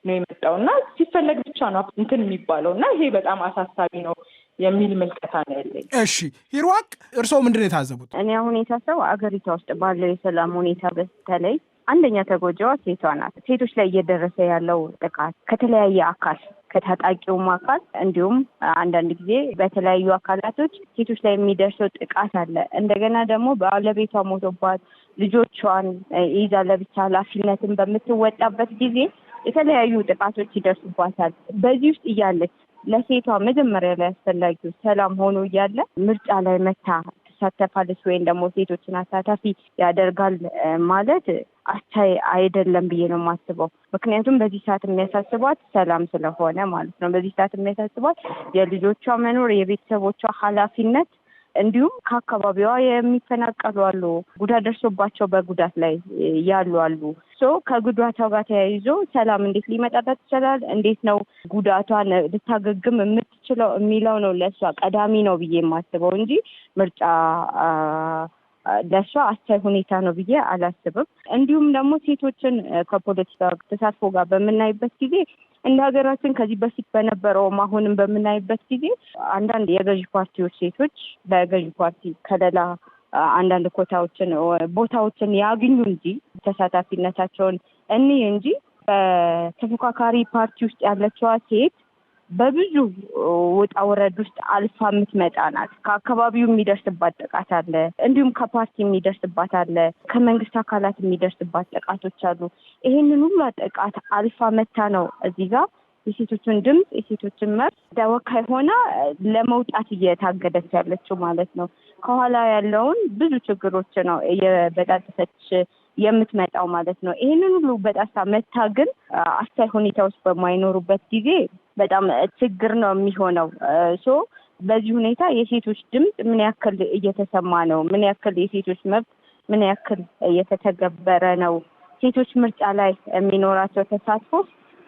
ነው የመጣው እና ሲፈለግ ብቻ ነው እንትን የሚባለው እና ይሄ በጣም አሳሳቢ ነው የሚል ምልከታ ነው ያለኝ። እሺ ሂሩአቅ፣ እርስዎ ምንድን ነው የታዘቡት? እኔ አሁን የታሰበው አገሪቷ ውስጥ ባለው የሰላም ሁኔታ በተለይ አንደኛ ተጎጂዋ ሴቷ ናት። ሴቶች ላይ እየደረሰ ያለው ጥቃት ከተለያየ አካል ከታጣቂውም አካል እንዲሁም አንዳንድ ጊዜ በተለያዩ አካላቶች ሴቶች ላይ የሚደርሰው ጥቃት አለ። እንደገና ደግሞ ባለቤቷ ሞቶባት ልጆቿን ይዛ ለብቻ ኃላፊነትን በምትወጣበት ጊዜ የተለያዩ ጥቃቶች ይደርሱባታል። በዚህ ውስጥ እያለች ለሴቷ መጀመሪያ ላይ አስፈላጊው ሰላም ሆኖ እያለ ምርጫ ላይ መታ ትሳተፋለች ወይም ደግሞ ሴቶችን አሳታፊ ያደርጋል ማለት አስቻይ አይደለም ብዬ ነው የማስበው። ምክንያቱም በዚህ ሰዓት የሚያሳስቧት ሰላም ስለሆነ ማለት ነው። በዚህ ሰዓት የሚያሳስቧት የልጆቿ መኖር፣ የቤተሰቦቿ ኃላፊነት እንዲሁም ከአካባቢዋ የሚፈናቀሉ አሉ፣ ጉዳት ደርሶባቸው በጉዳት ላይ ያሉ አሉ። ከጉዳቷ ጋር ተያይዞ ሰላም እንዴት ሊመጣላት ይችላል፣ እንዴት ነው ጉዳቷን ልታገግም የምትችለው የሚለው ነው ለእሷ ቀዳሚ ነው ብዬ የማስበው እንጂ ምርጫ ለእሷ አስቻይ ሁኔታ ነው ብዬ አላስብም። እንዲሁም ደግሞ ሴቶችን ከፖለቲካ ተሳትፎ ጋር በምናይበት ጊዜ እንደ ሀገራችን ከዚህ በፊት በነበረውም አሁንም በምናይበት ጊዜ አንዳንድ የገዢ ፓርቲዎች ሴቶች በገዢ ፓርቲ ከለላ አንዳንድ ቦታዎችን ያግኙ እንጂ ተሳታፊነታቸውን እንጂ በተፎካካሪ ፓርቲ ውስጥ ያለችዋ ሴት በብዙ ውጣ ውረድ ውስጥ አልፋ የምትመጣ ናት። ከአካባቢው የሚደርስባት ጥቃት አለ፣ እንዲሁም ከፓርቲ የሚደርስባት አለ፣ ከመንግስት አካላት የሚደርስባት ጥቃቶች አሉ። ይሄንን ሁሉ ጥቃት አልፋ መታ ነው እዚህ ጋር የሴቶችን ድምፅ የሴቶችን መብት ተወካይ ሆና ለመውጣት እየታገደች ያለችው ማለት ነው። ከኋላ ያለውን ብዙ ችግሮች ነው እየበጣጠሰች የምትመጣው ማለት ነው። ይሄንን ሁሉ በጣሳ መታ ግን አስቻይ ሁኔታዎች በማይኖሩበት ጊዜ በጣም ችግር ነው የሚሆነው። በዚህ ሁኔታ የሴቶች ድምፅ ምን ያክል እየተሰማ ነው? ምን ያክል የሴቶች መብት ምን ያክል እየተተገበረ ነው? ሴቶች ምርጫ ላይ የሚኖራቸው ተሳትፎ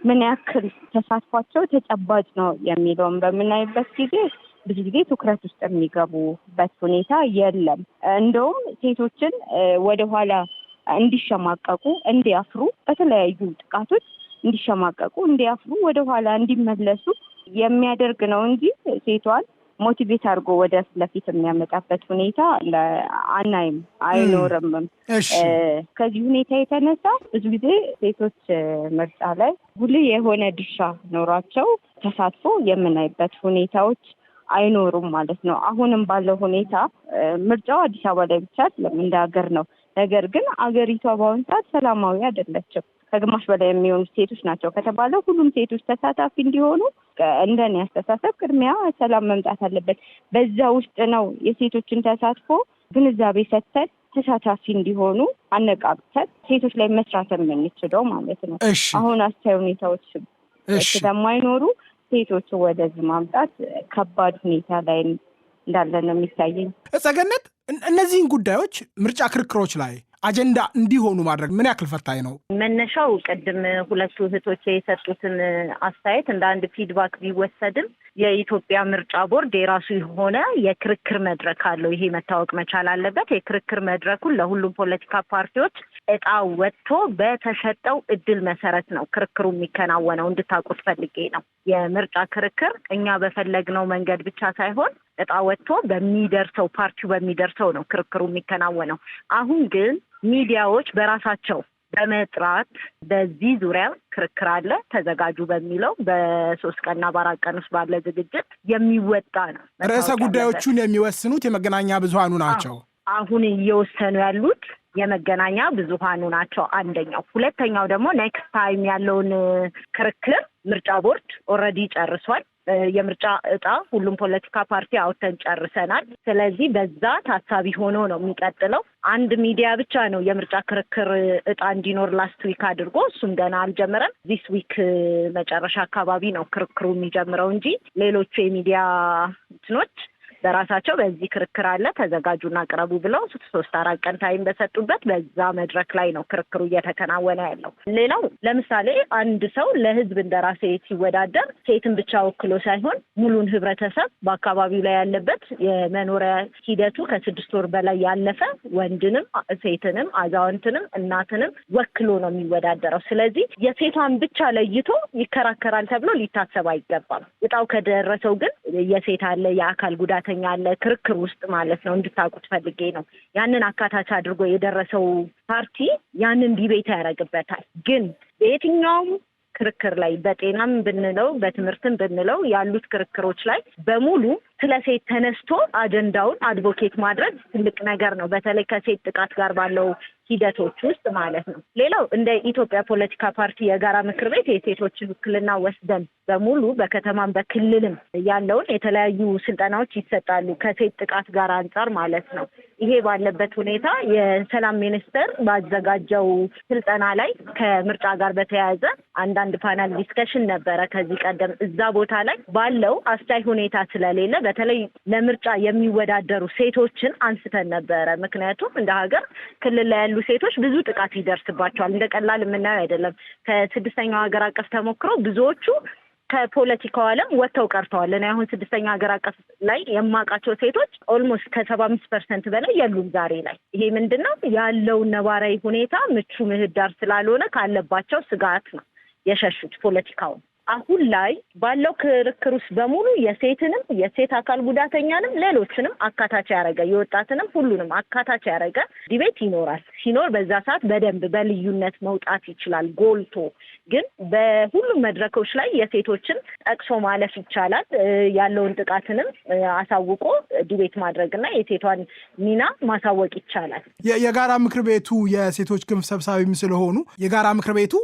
ምን ያክል ተሳትፏቸው ተጨባጭ ነው የሚለውን በምናይበት ጊዜ ብዙ ጊዜ ትኩረት ውስጥ የሚገቡበት ሁኔታ የለም። እንደውም ሴቶችን ወደኋላ እንዲሸማቀቁ እንዲያፍሩ በተለያዩ ጥቃቶች እንዲሸማቀቁ እንዲያፍሩ ወደኋላ እንዲመለሱ የሚያደርግ ነው እንጂ ሴቷን ሞቲቬት አድርጎ ወደ ለፊት የሚያመጣበት ሁኔታ አናይም፣ አይኖርምም። ከዚህ ሁኔታ የተነሳ ብዙ ጊዜ ሴቶች ምርጫ ላይ ጉልህ የሆነ ድርሻ ኖሯቸው ተሳትፎ የምናይበት ሁኔታዎች አይኖሩም ማለት ነው። አሁንም ባለው ሁኔታ ምርጫው አዲስ አበባ ላይ ብቻ አይደለም እንደ ሀገር ነው። ነገር ግን አገሪቷ በአሁኑ ሰዓት ሰላማዊ አይደለችም። ከግማሽ በላይ የሚሆኑ ሴቶች ናቸው ከተባለ ሁሉም ሴቶች ተሳታፊ እንዲሆኑ እንደኔ አስተሳሰብ ቅድሚያ ሰላም መምጣት አለበት። በዛ ውስጥ ነው የሴቶችን ተሳትፎ ግንዛቤ ሰጥተን ተሳታፊ እንዲሆኑ አነቃቅተን ሴቶች ላይ መስራት የምንችለው ማለት ነው። አሁን አስቻይ ሁኔታዎች ስለማይኖሩ ሴቶች ወደዚህ ማምጣት ከባድ ሁኔታ ላይ እንዳለ ነው የሚታየኝ። ጸገነት፣ እነዚህን ጉዳዮች ምርጫ ክርክሮች ላይ አጀንዳ እንዲሆኑ ማድረግ ምን ያክል ፈታኝ ነው? መነሻው ቅድም ሁለቱ እህቶች የሰጡትን አስተያየት እንደ አንድ ፊድባክ ቢወሰድም የኢትዮጵያ ምርጫ ቦርድ የራሱ የሆነ የክርክር መድረክ አለው። ይሄ መታወቅ መቻል አለበት። የክርክር መድረኩን ለሁሉም ፖለቲካ ፓርቲዎች እጣ ወጥቶ በተሰጠው እድል መሰረት ነው ክርክሩ የሚከናወነው። እንድታውቁት ፈልጌ ነው። የምርጫ ክርክር እኛ በፈለግነው መንገድ ብቻ ሳይሆን እጣ ወጥቶ ፓርቲው በሚደርሰው ነው ክርክሩ የሚከናወነው። አሁን ግን ሚዲያዎች በራሳቸው በመጥራት በዚህ ዙሪያ ክርክር አለ ተዘጋጁ በሚለው በ3 ቀንና በ4 ቀን ውስጥ ባለ ዝግጅት የሚወጣ ነው። ርዕሰ ጉዳዮቹን የሚወስኑት የመገናኛ ብዙሃኑ ናቸው። አሁን እየወሰኑ ያሉት የመገናኛ ብዙሃኑ ናቸው። አንደኛው። ሁለተኛው ደግሞ ኔክስት ታይም ያለውን ክርክር ምርጫ ቦርድ ኦልሬዲ ጨርሷል። የምርጫ እጣ ሁሉም ፖለቲካ ፓርቲ አውጥተን ጨርሰናል። ስለዚህ በዛ ታሳቢ ሆኖ ነው የሚቀጥለው። አንድ ሚዲያ ብቻ ነው የምርጫ ክርክር እጣ እንዲኖር ላስት ዊክ አድርጎ፣ እሱም ገና አልጀመረም። ዚስ ዊክ መጨረሻ አካባቢ ነው ክርክሩ የሚጀምረው እንጂ ሌሎቹ የሚዲያ እንትኖች በራሳቸው በዚህ ክርክር አለ ተዘጋጁና ቅረቡ ብለው 3-4 ቀን ታይም በሰጡበት በዛ መድረክ ላይ ነው ክርክሩ እየተከናወነ ያለው። ሌላው ለምሳሌ አንድ ሰው ለህዝብ እንደራሴ ሲወዳደር ሴትን ብቻ ወክሎ ሳይሆን ሙሉን ህብረተሰብ በአካባቢው ላይ ያለበት የመኖሪያ ሂደቱ ከ6 ወር በላይ ያለፈ ወንድንም ሴትንም አዛውንትንም እናትንም ወክሎ ነው የሚወዳደረው። ስለዚህ የሴቷን ብቻ ለይቶ ይከራከራል ተብሎ ሊታሰብ አይገባም። እጣው ከደረሰው ግን የሴት አለ የአካል ጉዳት አለ ክርክር ውስጥ ማለት ነው። እንድታውቁት ፈልጌ ነው። ያንን አካታች አድርጎ የደረሰው ፓርቲ ያንን ዲቤት ያደርግበታል። ግን በየትኛውም ክርክር ላይ በጤናም ብንለው በትምህርትም ብንለው ያሉት ክርክሮች ላይ በሙሉ ስለ ሴት ተነስቶ አጀንዳውን አድቮኬት ማድረግ ትልቅ ነገር ነው። በተለይ ከሴት ጥቃት ጋር ባለው ሂደቶች ውስጥ ማለት ነው። ሌላው እንደ ኢትዮጵያ ፖለቲካ ፓርቲ የጋራ ምክር ቤት የሴቶችን ውክልና ወስደን በሙሉ በከተማም በክልልም ያለውን የተለያዩ ስልጠናዎች ይሰጣሉ ከሴት ጥቃት ጋር አንጻር ማለት ነው። ይሄ ባለበት ሁኔታ የሰላም ሚኒስቴር ባዘጋጀው ስልጠና ላይ ከምርጫ ጋር በተያያዘ አንዳንድ ፓናል ዲስከሽን ነበረ ከዚህ ቀደም። እዛ ቦታ ላይ ባለው አስቻይ ሁኔታ ስለሌለ በተለይ ለምርጫ የሚወዳደሩ ሴቶችን አንስተን ነበረ። ምክንያቱም እንደ ሀገር ክልል ላይ ያሉ ሴቶች ብዙ ጥቃት ይደርስባቸዋል። እንደ ቀላል የምናየው አይደለም። ከ6ኛው ሀገር አቀፍ ተሞክሮ ብዙዎቹ ከፖለቲካው ዓለም ወጥተው ቀርተዋል። እኔ አሁን 6ኛው ሀገር አቀፍ ላይ የማውቃቸው ሴቶች ኦልሞስት ከ75% በላይ የሉም ዛሬ ላይ። ይሄ ምንድነው ያለው ነባራዊ ሁኔታ ምቹ ምህዳር ስላልሆነ ካለባቸው ስጋት ነው የሸሹት ፖለቲካውን። አሁን ላይ ባለው ክርክር ውስጥ በሙሉ የሴትንም የሴት አካል ጉዳተኛንም ሌሎችንም አካታች ያደረገ የወጣትንም ሁሉንም አካታች ያደረገ ዲቤት ይኖራል። ሲኖር በዛ ሰዓት በደንብ በልዩነት መውጣት ይችላል ጎልቶ። ግን በሁሉም መድረኮች ላይ የሴቶችን ጠቅሶ ማለፍ ይቻላል። ያለውን ጥቃትንም አሳውቆ ዲቤት ማድረግና የሴቷን ሚና ማሳወቅ ይቻላል። የጋራ ምክር ቤቱ የሴቶች ክንፍ ሰብሳቢም ስለሆኑ የጋራ ምክር ቤቱ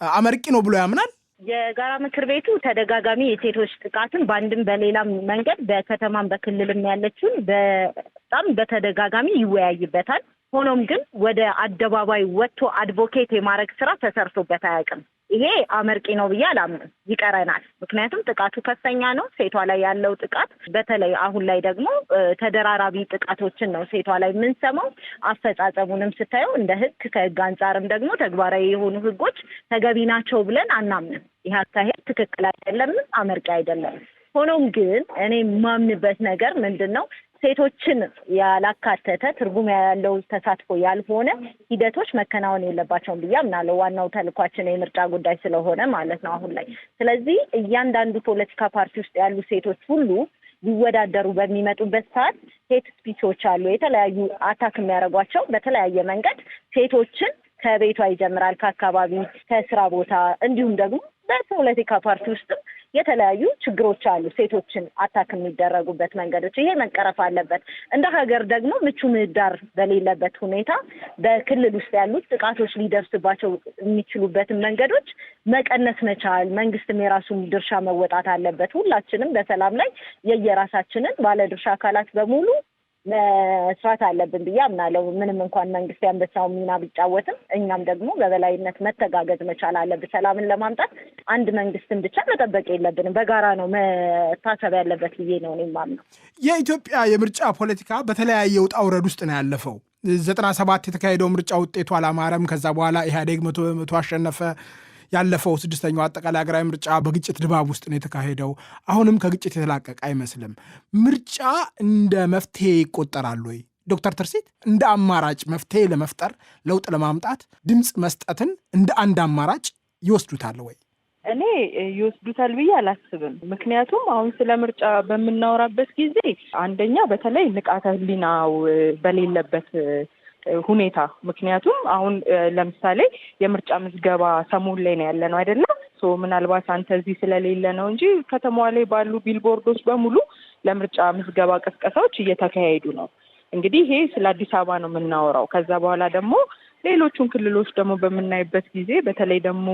አመርቂ ነው ብሎ ያምናል። የጋራ ምክር ቤቱ ተደጋጋሚ የሴቶች ጥቃትን በአንድም በሌላም መንገድ በከተማም በክልልም ያለችውን በጣም በተደጋጋሚ ይወያይበታል። ሆኖም ግን ወደ አደባባይ ወጥቶ አድቮኬት የማድረግ ስራ ተሰርቶበት አያውቅም። ይሄ አመርቂ ነው ብዬ አላምንም። ይቀረናል። ምክንያቱም ጥቃቱ ከፍተኛ ነው። ሴቷ ላይ ያለው ጥቃት በተለይ አሁን ላይ ደግሞ ተደራራቢ ጥቃቶችን ነው ሴቷ ላይ የምንሰማው። አፈጻጸሙንም ስታየው እንደ ህግ ከህግ አንጻርም ደግሞ ተግባራዊ የሆኑ ህጎች ተገቢ ናቸው ብለን አናምንም። ይህ አካሄድ ትክክል አይደለም፣ አመርቂ አይደለም። ሆኖም ግን እኔ የማምንበት ነገር ምንድን ነው ሴቶችን ያላካተተ ትርጉም ያለው ተሳትፎ ያልሆነ ሂደቶች መከናወን የለባቸውም ብዬ አምናለሁ። ዋናው ተልኳችን የምርጫ ጉዳይ ስለሆነ ማለት ነው አሁን ላይ። ስለዚህ እያንዳንዱ ፖለቲካ ፓርቲ ውስጥ ያሉ ሴቶች ሁሉ ሊወዳደሩ በሚመጡበት ሰዓት ሄት ስፒቾች አሉ፣ የተለያዩ አታክ የሚያደርጓቸው በተለያየ መንገድ ሴቶችን ከቤቷ ይጀምራል፣ ከአካባቢ፣ ከስራ ቦታ እንዲሁም ደግሞ በፖለቲካ ፓርቲ ውስጥም የተለያዩ ችግሮች አሉ። ሴቶችን አታክ የሚደረጉበት መንገዶች ይሄ መቀረፍ አለበት። እንደ ሀገር ደግሞ ምቹ ምህዳር በሌለበት ሁኔታ በክልል ውስጥ ያሉት ጥቃቶች ሊደርስባቸው የሚችሉበትን መንገዶች መቀነስ መቻል፣ መንግስትም የራሱን ድርሻ መወጣት አለበት። ሁላችንም በሰላም ላይ የየራሳችንን ባለድርሻ አካላት በሙሉ መስራት አለብን ብዬ አምናለሁ። ምንም እንኳን መንግስት ያንበሳውን ሚና ቢጫወትም እኛም ደግሞ በበላይነት መተጋገዝ መቻል አለብን። ሰላምን ለማምጣት አንድ መንግስትን ብቻ መጠበቅ የለብንም። በጋራ ነው መታሰብ ያለበት ብዬ ነው እኔ የማምነው። የኢትዮጵያ የምርጫ ፖለቲካ በተለያየ ውጣ ውረድ ውስጥ ነው ያለፈው። 97 የተካሄደው ምርጫ ውጤቱ አላማረም። ከዛ በኋላ ኢህአዴግ 100% አሸነፈ። ያለፈው 6ኛው አጠቃላይ ሀገራዊ ምርጫ በግጭት ድባብ ውስጥ ነው የተካሄደው። አሁንም ከግጭት የተላቀቀ አይመስልም። ምርጫ እንደ መፍትሄ ይቆጠራል ወይ? ዶክተር ትርሲት እንደ አማራጭ መፍትሄ ለመፍጠር ለውጥ ለማምጣት ድምፅ መስጠትን እንደ አንድ አማራጭ ይወስዱታል ወይ? እኔ ይወስዱታል ብዬ አላስብም። ምክንያቱም አሁን ስለ ምርጫ በምናወራበት ጊዜ አንደኛ በተለይ ንቃተ ህሊናው በሌለበት ሁኔታ ምክንያቱም አሁን ለምሳሌ የምርጫ ምዝገባ ሰሞን ላይ ነው ያለነው አይደለም። ምናልባት አንተ እዚህ ስለሌለ ነው እንጂ ከተማዋ ላይ ባሉ ቢልቦርዶች በሙሉ ለምርጫ ምዝገባ ቅስቀሳዎች እየተካሄዱ ነው። እንግዲህ ይሄ ስለ አዲስ አበባ ነው የምናወራው። ከዛ በኋላ ደግሞ ሌሎቹን ክልሎች ደግሞ በምናይበት ጊዜ በተለይ ደግሞ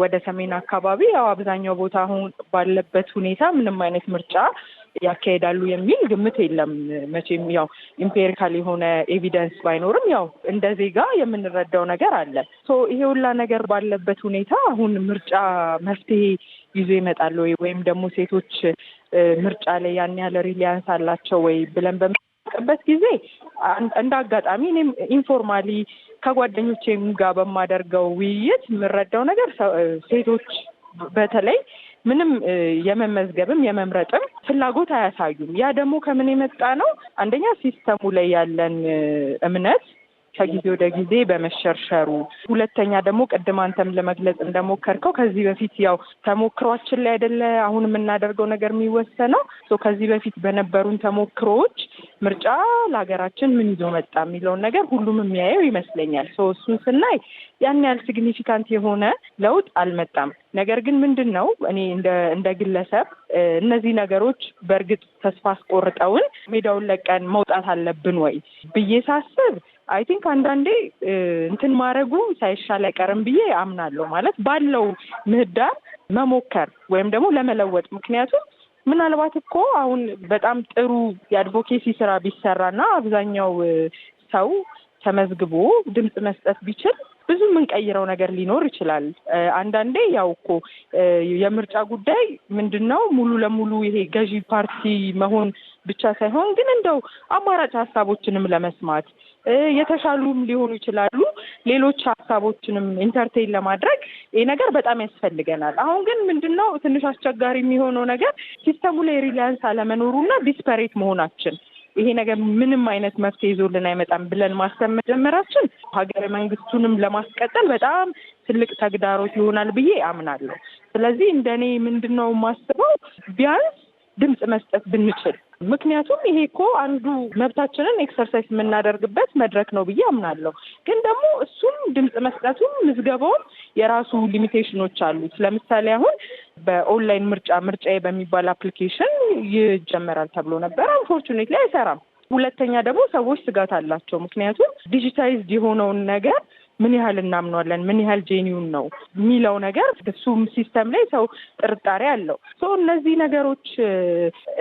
ወደ ሰሜን አካባቢ ያው አብዛኛው ቦታ አሁን ባለበት ሁኔታ ምንም አይነት ምርጫ ያካሄዳሉ የሚል ግምት የለም። መቼም ያው ኢምፔሪካል የሆነ ኤቪደንስ ባይኖርም ያው እንደ ዜጋ የምንረዳው ነገር አለ። ይሄ ሁላ ነገር ባለበት ሁኔታ አሁን ምርጫ መፍትሄ ይዞ ይመጣል ወይም ደግሞ ሴቶች ምርጫ ላይ ያን ያህል ሪሊያንስ አላቸው ወይ ብለን በምንጠይቅበት ጊዜ እንደ አጋጣሚ እኔም ኢንፎርማሊ ከጓደኞቼም ጋር በማደርገው ውይይት የምረዳው ነገር ሴቶች በተለይ ምንም የመመዝገብም የመምረጥም ፍላጎት አያሳዩም። ያ ደግሞ ከምን የመጣ ነው? አንደኛ ሲስተሙ ላይ ያለን እምነት ከጊዜ ወደ ጊዜ በመሸርሸሩ፣ ሁለተኛ ደግሞ ቅድም አንተም ለመግለጽ እንደሞከርከው ከዚህ በፊት ያው ተሞክሯችን ላይ አይደለ አሁን የምናደርገው ነገር የሚወሰነው። ከዚህ በፊት በነበሩን ተሞክሮዎች ምርጫ ለሀገራችን ምን ይዞ መጣ የሚለውን ነገር ሁሉም የሚያየው ይመስለኛል። እሱን ስናይ ያን ያህል ሲግኒፊካንት የሆነ ለውጥ አልመጣም። ነገር ግን ምንድን ነው እኔ እንደ ግለሰብ እነዚህ ነገሮች በእርግጥ ተስፋ አስቆርጠውን ሜዳውን ለቀን መውጣት አለብን ወይ ብዬ ሳስብ አይ ቲንክ አንዳንዴ እንትን ማድረጉ ሳይሻል አይቀርም ብዬ አምናለሁ። ማለት ባለው ምህዳር መሞከር ወይም ደግሞ ለመለወጥ። ምክንያቱም ምናልባት እኮ አሁን በጣም ጥሩ የአድቮኬሲ ስራ ቢሰራና አብዛኛው ሰው ተመዝግቦ ድምጽ መስጠት ቢችል ብዙ የምንቀይረው ነገር ሊኖር ይችላል። አንዳንዴ ያው እኮ የምርጫ ጉዳይ ምንድነው ሙሉ ለሙሉ ይሄ ገዢ ፓርቲ መሆን ብቻ ሳይሆን ግን እንደው አማራጭ ሀሳቦችንም ለመስማት የተሻሉም ሊሆኑ ይችላሉ። ሌሎች ሀሳቦችንም ኢንተርቴይን ለማድረግ ይሄ ነገር በጣም ያስፈልገናል። አሁን ግን ምንድነው ትንሽ አስቸጋሪ የሚሆነው ነገር ሲስተሙ ላይ ሪላያንስ አለመኖሩና ዲስፐሬት መሆናችን ይሄ ነገር ምንም አይነት መፍትሄ ይዞልን አይመጣም ብለን ማሰብ መጀመራችን ሀገረ መንግስቱንም ለማስቀጠል በጣም ትልቅ ተግዳሮት ይሆናል ብዬ አምናለሁ። ስለዚህ እንደኔ ምንድነው ማስበው ቢያንስ ድምጽ መስጠት ብንችል። ምክንያቱም ይሄ እኮ አንዱ መብታችንን ኤክሰርሳይዝ የምናደርግበት መድረክ ነው ብዬ አምናለሁ። ግን ደግሞ እሱም ድምጽ መስጠቱም ምዝገባውም የራሱ ሊሚቴሽኖች አሉት። ለምሳሌ አሁን በኦንላይን ምርጫ በሚባል አፕሊኬሽን ይጀመራል ተብሎ ነበር። አንፎርቹኔትሊ አይሰራም። ሁለተኛ ደግሞ ሰዎች ስጋት አላቸው። ምክንያቱም ዲጂታይዝድ የሆነውን ነገር ምን ያህል እናምነዋለን፣ ምን ያህል ጄኒውን ነው የሚለው ነገር እሱም ሲስተም ላይ ሰው ጥርጣሬ አለው። እነዚህ ነገሮች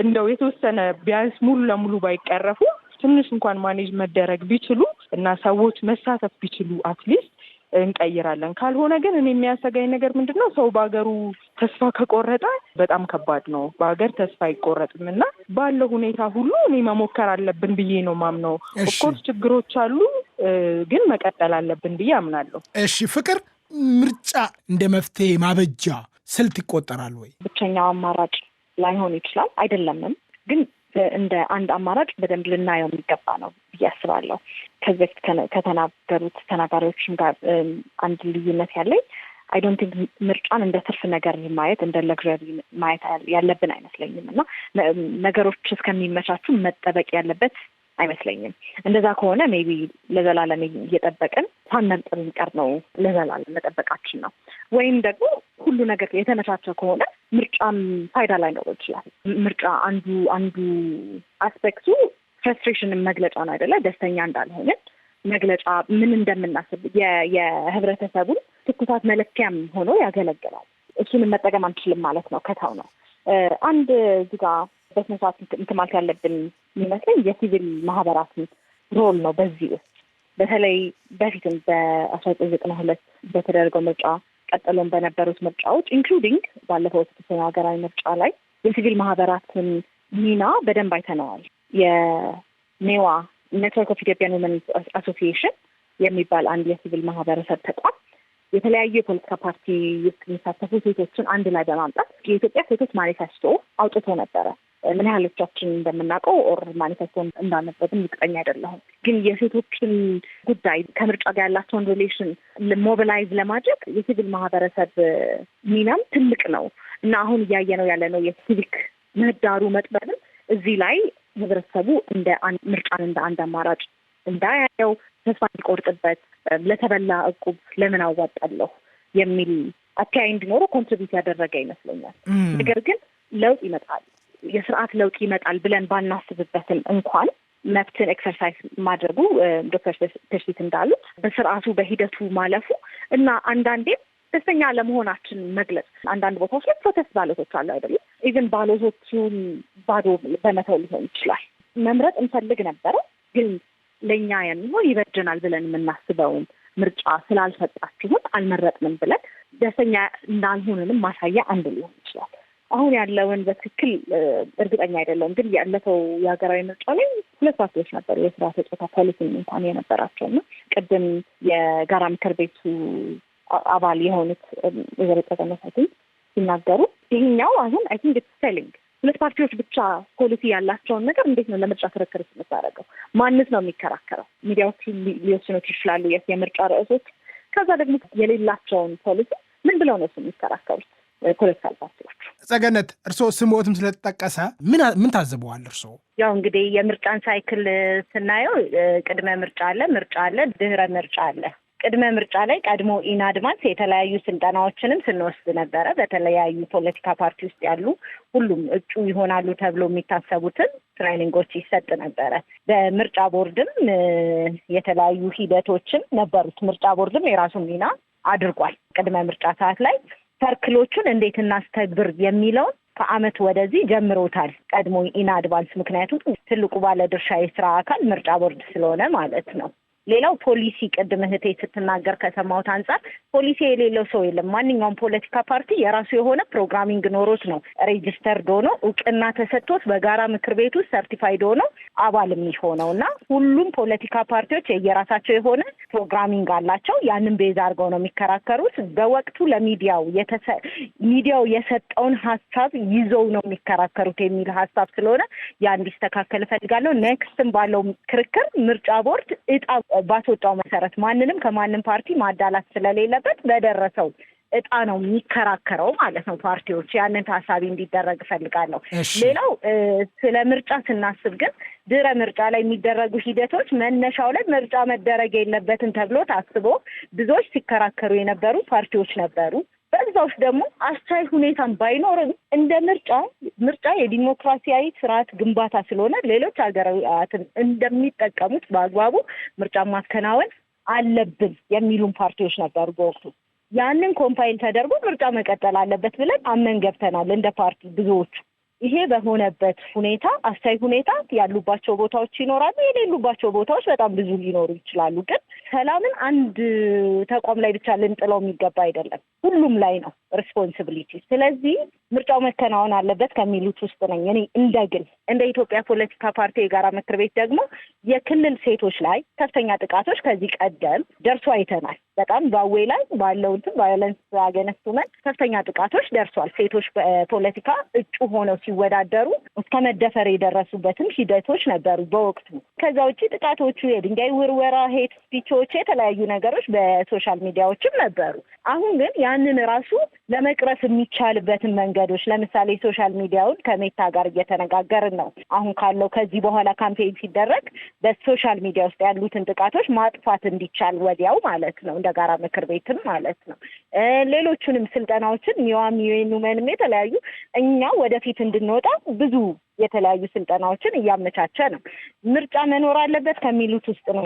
እንደው የተወሰነ ቢያንስ ሙሉ ለሙሉ ባይቀረፉ ትንሽ እንኳን ማኔጅ መደረግ ቢችሉ እና ሰዎች መሳተፍ ቢችሉ አትሊስት እንቀይራለን። ካልሆነ ግን እኔ የሚያሰጋኝ ነገር ምንድነው ሰው በሀገሩ ተስፋ ከቆረጠ በጣም ከባድ ነው። በሀገር ተስፋ አይቆረጥም እና ባለው ሁኔታ ሁሉ እኔ መሞከር አለብን ብዬ ነው ማምነው። ኦፍኮርስ ችግሮች አሉ፣ ግን መቀጠል አለብን ብዬ አምናለሁ። እሺ ፍቅር፣ ምርጫ እንደ መፍትሄ ማበጃ ስልት ይቆጠራል ወይ? ብቸኛው አማራጭ ላይሆን ይችላል አይደለምም፣ ግን እንደ አንድ አማራጭ በደንብ ልናየው የሚገባ ነው ብዬ አስባለሁ። ከዚህ በፊት ከተናገሩት ተናጋሪዎችም ጋር አንድ ልዩነት ያለኝ አይ ዶንት ቲንክ ምርጫን እንደ ትርፍ ነገር ማየት እንደ ለግዠሪ ማየት ያለብን አይመስለኝም እና ነገሮች እስከሚመቻቹ መጠበቅ ያለበት አይመስለኝም። እንደዛ ከሆነ ሜቢ ለዘላለም እየጠበቅን ሳንመርጥ ልንቀር ነው ለዘላለም መጠበቃችን ነው። ወይም ደግሞ ሁሉ ነገር የተመቻቸ ከሆነ ምርጫም ፋይዳ ላይኖረው ይችላል። ምርጫ አንዱ አስፔክቱ ፍረስትሬሽንን መግለጫ ነው አይደለ? ደስተኛ እንዳልሆንን መግለጫ፣ ምን እንደምናስብ የህብረተሰቡን ትኩሳት መለኪያም ሆኖ ያገለግላል። እሱንም መጠቀም አንችልም ማለት ነው ከተው ነው። አንድ እዚህ ጋር በስነ ስርዓት እንትን ማለት ያለብን የሚመስለኝ የሲቪል ማህበራትን ሮል ነው በዚህ ውስጥ። በተለይ በፊትም በ1992 በተደረገው ምርጫ ቀጥሎም በነበሩት ምርጫዎች ኢንክሉዲንግ ባለፈው ስድስተኛው ሀገራዊ ምርጫ ላይ የሲቪል ማህበራትን ሚና በደንብ አይተነዋል። የኔዋ ኔትወርክ ኦፍ ኢትዮጵያን ውመንስ አሶሲዬሽን የሚባል አንድ የሲቪል ማህበረሰብ ተቋም የተለያዩ የፖለቲካ ፓርቲ ውስጥ የሚሳተፉ ሴቶችን አንድ ላይ በማምጣት የኢትዮጵያ ሴቶች ማኒፌስቶ አውጥቶ ነበረ። ምን ያህሎቻችን እንደምናውቀው ኦር ማኒፌስቶ እንዳነበብን እርግጠኛ አይደለሁም። ግን የሴቶችን ጉዳይ ከምርጫ ጋር ያላቸውን ሪሌሽን ሞቢላይዝ ለማድረግ የሲቪል ማህበረሰብ ሚናም ትልቅ ነው እና አሁን እያየነው ያለነው የሲቪክ ምህዳሩ መጥበብም እዚህ ላይ ህብረተሰቡ ምርጫን እንደ አንድ አማራጭ እንዳያየው፣ ተስፋ እንዲቆርጥበት፣ ለተበላ እቁብ ለምን አዋጣለሁ የሚል አተያይ እንዲኖረው ኮንትሪቢዩት ያደረገ ይመስለኛል። ነገር ግን ለውጥ ይመጣል፣ የስርዓት ለውጥ ይመጣል ብለን ባናስብበትም እንኳን መብትን ኤክሰርሳይዝ ማድረጉ ዶክተር ተሽት እንዳሉት በስርዓቱ በሂደቱ ማለፉ እና አንዳንዴም ደስተኛ ለመሆናችን መግለጽ። አንዳንድ ቦታዎች ላይ ፕሮቴስት ባሎቶች አሉ አይደለም። ኢቭን ባሎቶቹን ባዶ በመተው ሊሆን ይችላል። መምረጥ እንፈልግ ነበረ፣ ግን ለእኛ የሚሆን ይበጀናል ብለን የምናስበውን ምርጫ ስላልሰጣችሁን አልመረጥንም ብለን ደስተኛ እንዳልሆንንም ማሳያ አንድ ሊሆን ይችላል። አሁን ያለውን በትክክል እርግጠኛ አይደለሁም፣ ግን ያለፈው የሀገራዊ ምርጫ ላይ 2 ፓርቲዎች ነበሩ የስራ ተጫታ ፖሊሲ እንኳን የነበራቸው እና ቅድም የጋራ ምክር ቤቱ አባል የሆኑት የዘረጠቀነሳትን ሲናገሩ ይሄኛው አሁን አይ ቲንክ ኢትስ ፌሊንግ 2 ፓርቲዎች ብቻ ፖሊሲ ያላቸውን ነገር እንዴት ነው ለምርጫ ክርክር የምታደርገው? ማንስ ነው የሚከራከረው? ሚዲያዎቹ ሊወስኑት ይችላሉ የምርጫ ርዕሶች። ከዛ ደግሞ የሌላቸውን ፖሊሲ ምን ብለው ነው የሚከራከሩት ፖለቲካል ፓርቲዎች? ጸገነት፣ እርስዎ ስሞትም ስለተጠቀሰ ምን ታዝበዋል እርስዎ? ያው እንግዲህ የምርጫን ሳይክል ስናየው ቅድመ ምርጫ አለ፣ ምርጫ አለ፣ ድህረ ምርጫ አለ። ቅድመ ምርጫ ላይ ቀድሞ ኢንአድቫንስ የተለያዩ ስልጠናዎችንም ስንወስድ ነበረ። በተለያዩ ፖለቲካ ፓርቲ ውስጥ ያሉ ሁሉም እጩ ይሆናሉ ተብሎ የሚታሰቡትን ትሬኒንጎች ይሰጥ ነበረ። በምርጫ ቦርድም የተለያዩ ሂደቶችም ነበሩት። ምርጫ ቦርድም የራሱን ሚና አድርጓል። ቅድመ ምርጫ ሰዓት ላይ ሰርክሎቹን እንዴት እናስተግብር የሚለውን ከአመት ወደዚህ ጀምሮታል ቀድሞ ኢንአድቫንስ። ምክንያቱም ትልቁ ባለድርሻ የስራ አካል ምርጫ ቦርድ ስለሆነ ማለት ነው። ሌላው ፖሊሲ፣ ቅድም እህቴ ስትናገር ከሰማሁት አንጻር ፖሊሲ የሌለው ሰው የለም። ማንኛውም ፖለቲካ ፓርቲ የራሱ የሆነ ፕሮግራሚንግ ኖሮት ነው ሬጅስተርድ ሆኖ እውቅና ተሰጥቶት በጋራ ምክር ቤቱ ሰርቲፋይድ ሆኖ አባል የሚሆነው እና ሁሉም ፖለቲካ ፓርቲዎች የየራሳቸው የሆነ ፕሮግራሚንግ አላቸው። ያንን ቤዝ አድርገው ነው የሚከራከሩት። በወቅቱ ለሚዲያው ሚዲያው የሰጠውን ሀሳብ ይዘው ነው የሚከራከሩት የሚል ሀሳብ ስለሆነ ያ እንዲስተካከል እፈልጋለሁ። ኔክስትም ባለው ክርክር ምርጫ ቦርድ እጣ ባስወጣው መሰረት ማንንም ከማንም ፓርቲ ማዳላት ስለሌለበት በደረሰው እጣ ነው የሚከራከረው ማለት ነው። ፓርቲዎች ያንን ታሳቢ እንዲደረግ እፈልጋለሁ። ሌላው ስለ ምርጫ ስናስብ ግን ድረ ምርጫ ላይ የሚደረጉ ሂደቶች መነሻው ላይ ምርጫ መደረግ የለበትም ተብሎ ታስቦ ብዙዎች ሲከራከሩ የነበሩ ፓርቲዎች ነበሩ። በዛውስ ደግሞ አስቻይ ሁኔታም ባይኖርም እንደ ምርጫ የዲሞክራሲያዊ ስርዓት ግንባታ ስለሆነ ሌሎች ሀገራትን እንደሚጠቀሙት በአግባቡ ምርጫ ማከናወን አለብን የሚሉን ፓርቲዎች ነበሩ በወቅቱ። ያንን ኮምፓይል ተደርጎ ምርጫ መቀጠል አለበት ብለን አመን ገብተናል እንደ ፓርቲ ብዙዎቹ። ይሄ በሆነበት ሁኔታ አስቻይ ሁኔታ ያሉባቸው ቦታዎች ይኖራሉ፣ የሌሉባቸው ቦታዎች በጣም ብዙ ሊኖሩ ይችላሉ። ግን ሰላምን አንድ ተቋም ላይ ብቻ ልንጥለው የሚገባ አይደለም፣ ሁሉም ላይ ነው ሪስፖንሲቢሊቲ። ስለዚህ ምርጫው መከናወን አለበት ከሚሉት ውስጥ ነኝ እኔ እንደ ኢትዮጵያ ፖለቲካ ፓርቲ የጋራ ምክር ቤት ደግሞ የክልል ሴቶች ላይ ከፍተኛ ጥቃቶች ከዚህ ቀደም ደርሶ አይተናል። በጣም ባዌ ላይ ባለው ቫዮለንስ አገንስት ውመን ከፍተኛ ጥቃቶች ደርሷል። ሴቶች በፖለቲካ እጩ ሆነው ሲወዳደሩ እስከ መደፈር የደረሱበትም ሂደቶች ነበሩ በወቅቱ። ከዛ ውጭ ጥቃቶቹ የድንጋይ ውርወራ፣ ሄት ስፒቾች፣ የተለያዩ ነገሮች በሶሻል ሚዲያዎችም ነበሩ። አሁን ግን ያንን ራሱ ለመቅረፍ የሚቻልበትን መንገዶች ለምሳሌ ሶሻል ሚዲያውን ከሜታ ጋር እየተነጋገርን ነው። አሁን ካለው ከዚህ በኋላ ካምፔይን ሲደረግ በሶሻል ሚዲያ ውስጥ ያሉትን ጥቃቶች ማጥፋት እንዲቻል ወዲያው ማለት ነው እንደ ጋራ ምክር ቤትም ማለት ነው። ሌሎቹንም ስልጠናዎችን ሚዋሚዩኑመንም የተለያዩ እኛ ወደፊት እንድንወጣ ብዙ የተለያዩ ስልጠናዎችን እያመቻቸ ነው። ምርጫ መኖር አለበት ከሚሉት ውስጥ ነው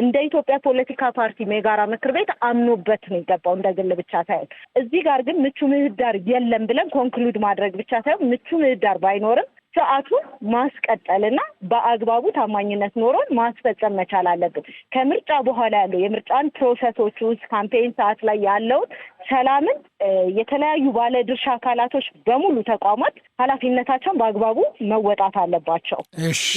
እንደ ኢትዮጵያ ፖለቲካ ፓርቲ የጋራ ምክር ቤት አምኖበት ነው የገባው እንደ ግል ብቻ ሳይሆን። እዚህ ጋር ግን ምቹ ምህዳር የለም ብለን ኮንክሉድ ማድረግ ብቻ ሳይሆን ምቹ ምህዳር ባይኖርም ስርዓቱን ማስቀጠልና በአግባቡ ታማኝነት ኖሮን ማስፈጸም መቻል አለብን። ከምርጫ በኋላ ያለው የምርጫን ፕሮሰሶች ውስጥ ካምፔይን ሰዓት ላይ ያለውን ሰላምን የተለያዩ ባለድርሻ አካላቶች በሙሉ ተቋማት ኃላፊነታቸውን በአግባቡ መወጣት አለባቸው።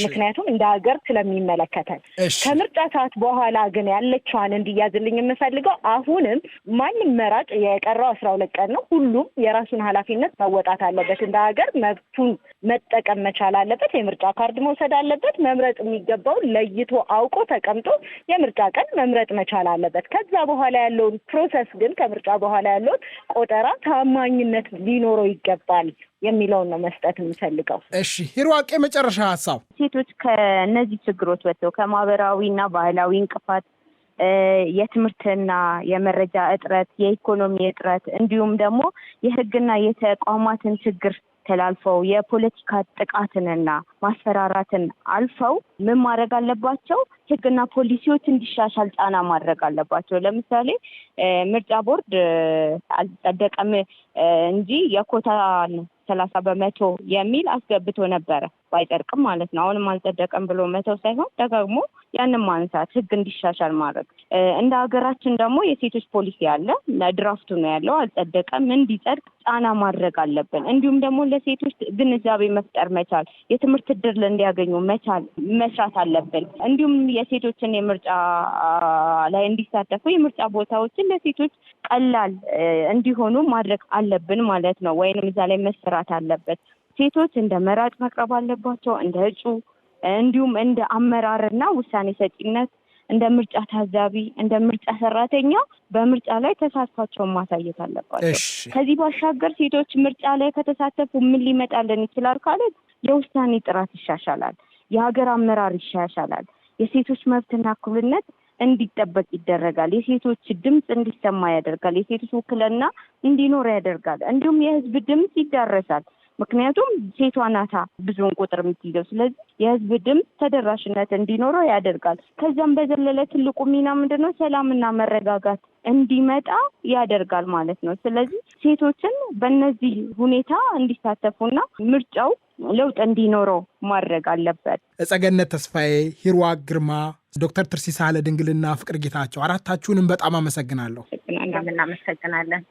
ምክንያቱም እንደ ሀገር ስለሚመለከተን። ከምርጫ ሰዓት በኋላ ግን ያለችዋን እንዲያዝልኝ የምፈልገው አሁንም ማንም መራጭ የቀረው 12 ቀን ነው። ሁሉም የራሱን ኃላፊነት መወጣት አለበት። እንደ ሀገር መብቱን መጠቀም መጠቀም መቻል አለበት። የምርጫ ካርድ መውሰድ አለበት። መምረጥ የሚገባው ለይቶ አውቆ ተቀምጦ የምርጫ ቀን መምረጥ መቻል አለበት። ከዛ በኋላ ያለውን ፕሮሰስ ግን ከምርጫ በኋላ ያለውን ቆጠራ ታማኝነት ሊኖረው ይገባል የሚለውን ነው መስጠት የምፈልገው። እሺ ሂሩዋቅ፣ የመጨረሻ ሀሳብ። ሴቶች ከነዚህ ችግሮች ወጥተው ከማህበራዊና ባህላዊ እንቅፋት፣ የትምህርትና የመረጃ እጥረት፣ የኢኮኖሚ እጥረት እንዲሁም ደግሞ የህግና የተቋማትን ችግር ተላልፈው የፖለቲካ ጥቃትንና ማስፈራራትን አልፈው ምን ማድረግ አለባቸው? ህግና ፖሊሲዎች እንዲሻሻል ጫና ማድረግ አለባቸው። ለምሳሌ ምርጫ ቦርድ አልጸደቀም እንጂ የኮታን 30% የሚል አስገብቶ ነበረ፣ ባይጸድቅም ማለት ነው። አሁንም አልጸደቀም ብሎ መተው ሳይሆን ደጋግሞ ያንን ማንሳት፣ ህግ እንዲሻሻል ማድረግ። እንደ ሀገራችን ደግሞ የሴቶች ፖሊሲ አለ፣ ድራፍቱ ነው ያለው፣ አልጸደቀም። እንዲጸድቅ ጫና ማድረግ አለብን። እንዲሁም ደግሞ ለሴቶች ግንዛቤ መፍጠር መቻል፣ የትምህርት እድል እንዲያገኙ መቻል መስራት አለብን። እንዲሁም የሴቶችን የምርጫ ላይ እንዲሳተፉ የምርጫ ቦታዎችን ለሴቶች ቀላል እንዲሆኑ ማድረግ አለብን ማለት ነው። ወይንም እዛ ላይ መስራት አለበት። ሴቶች እንደ መራጭ መቅረብ አለባቸው፣ እንደ እጩ፣ እንዲሁም እንደ አመራርና ውሳኔ ሰጪነት፣ እንደ ምርጫ ታዛቢ፣ እንደ ምርጫ ሰራተኛ በምርጫ ላይ ተሳትፏቸውን ማሳየት አለባቸው። ከዚህ ባሻገር ሴቶች ምርጫ ላይ ከተሳተፉ ምን ሊመጣልን ይችላል ካለ የውሳኔ ጥራት ይሻሻላል፣ የሀገር አመራር ይሻሻላል፣ የሴቶች መብትና እኩልነት እንዲጠበቅ ይደረጋል፣ የሴቶች ድምጽ እንዲሰማ ያደርጋል፣ የሴቶች ውክልና እንዲኖር ያደርጋል። እንዲሁም የህዝብ ድምጽ ይዳረሳል። ምክንያቱም ሴቷ ናታ ብዙውን ቁጥር የምትይዘው። ስለዚህ የህዝብ ድምጽ ተደራሽነት እንዲኖረው ያደርጋል። ከዛም በዘለለ ትልቁ ሚና ምንድነው? ሰላምና መረጋጋት እንዲመጣ ያደርጋል ማለት ነው። ስለዚህ ሴቶችን በእነዚህ ሁኔታ እንዲሳተፉና ምርጫው ለውጥ እንዲኖረው ማድረግ አለበት። እጸገነት ተስፋዬ፣ ሂሩዋቅ ግርማ፣ ዶክተር ትርሲሳ አለድንግልና ፍቅር ጌታቸው፣ አራታችሁንም በጣም አመሰግናለሁ። እናመሰግናለን።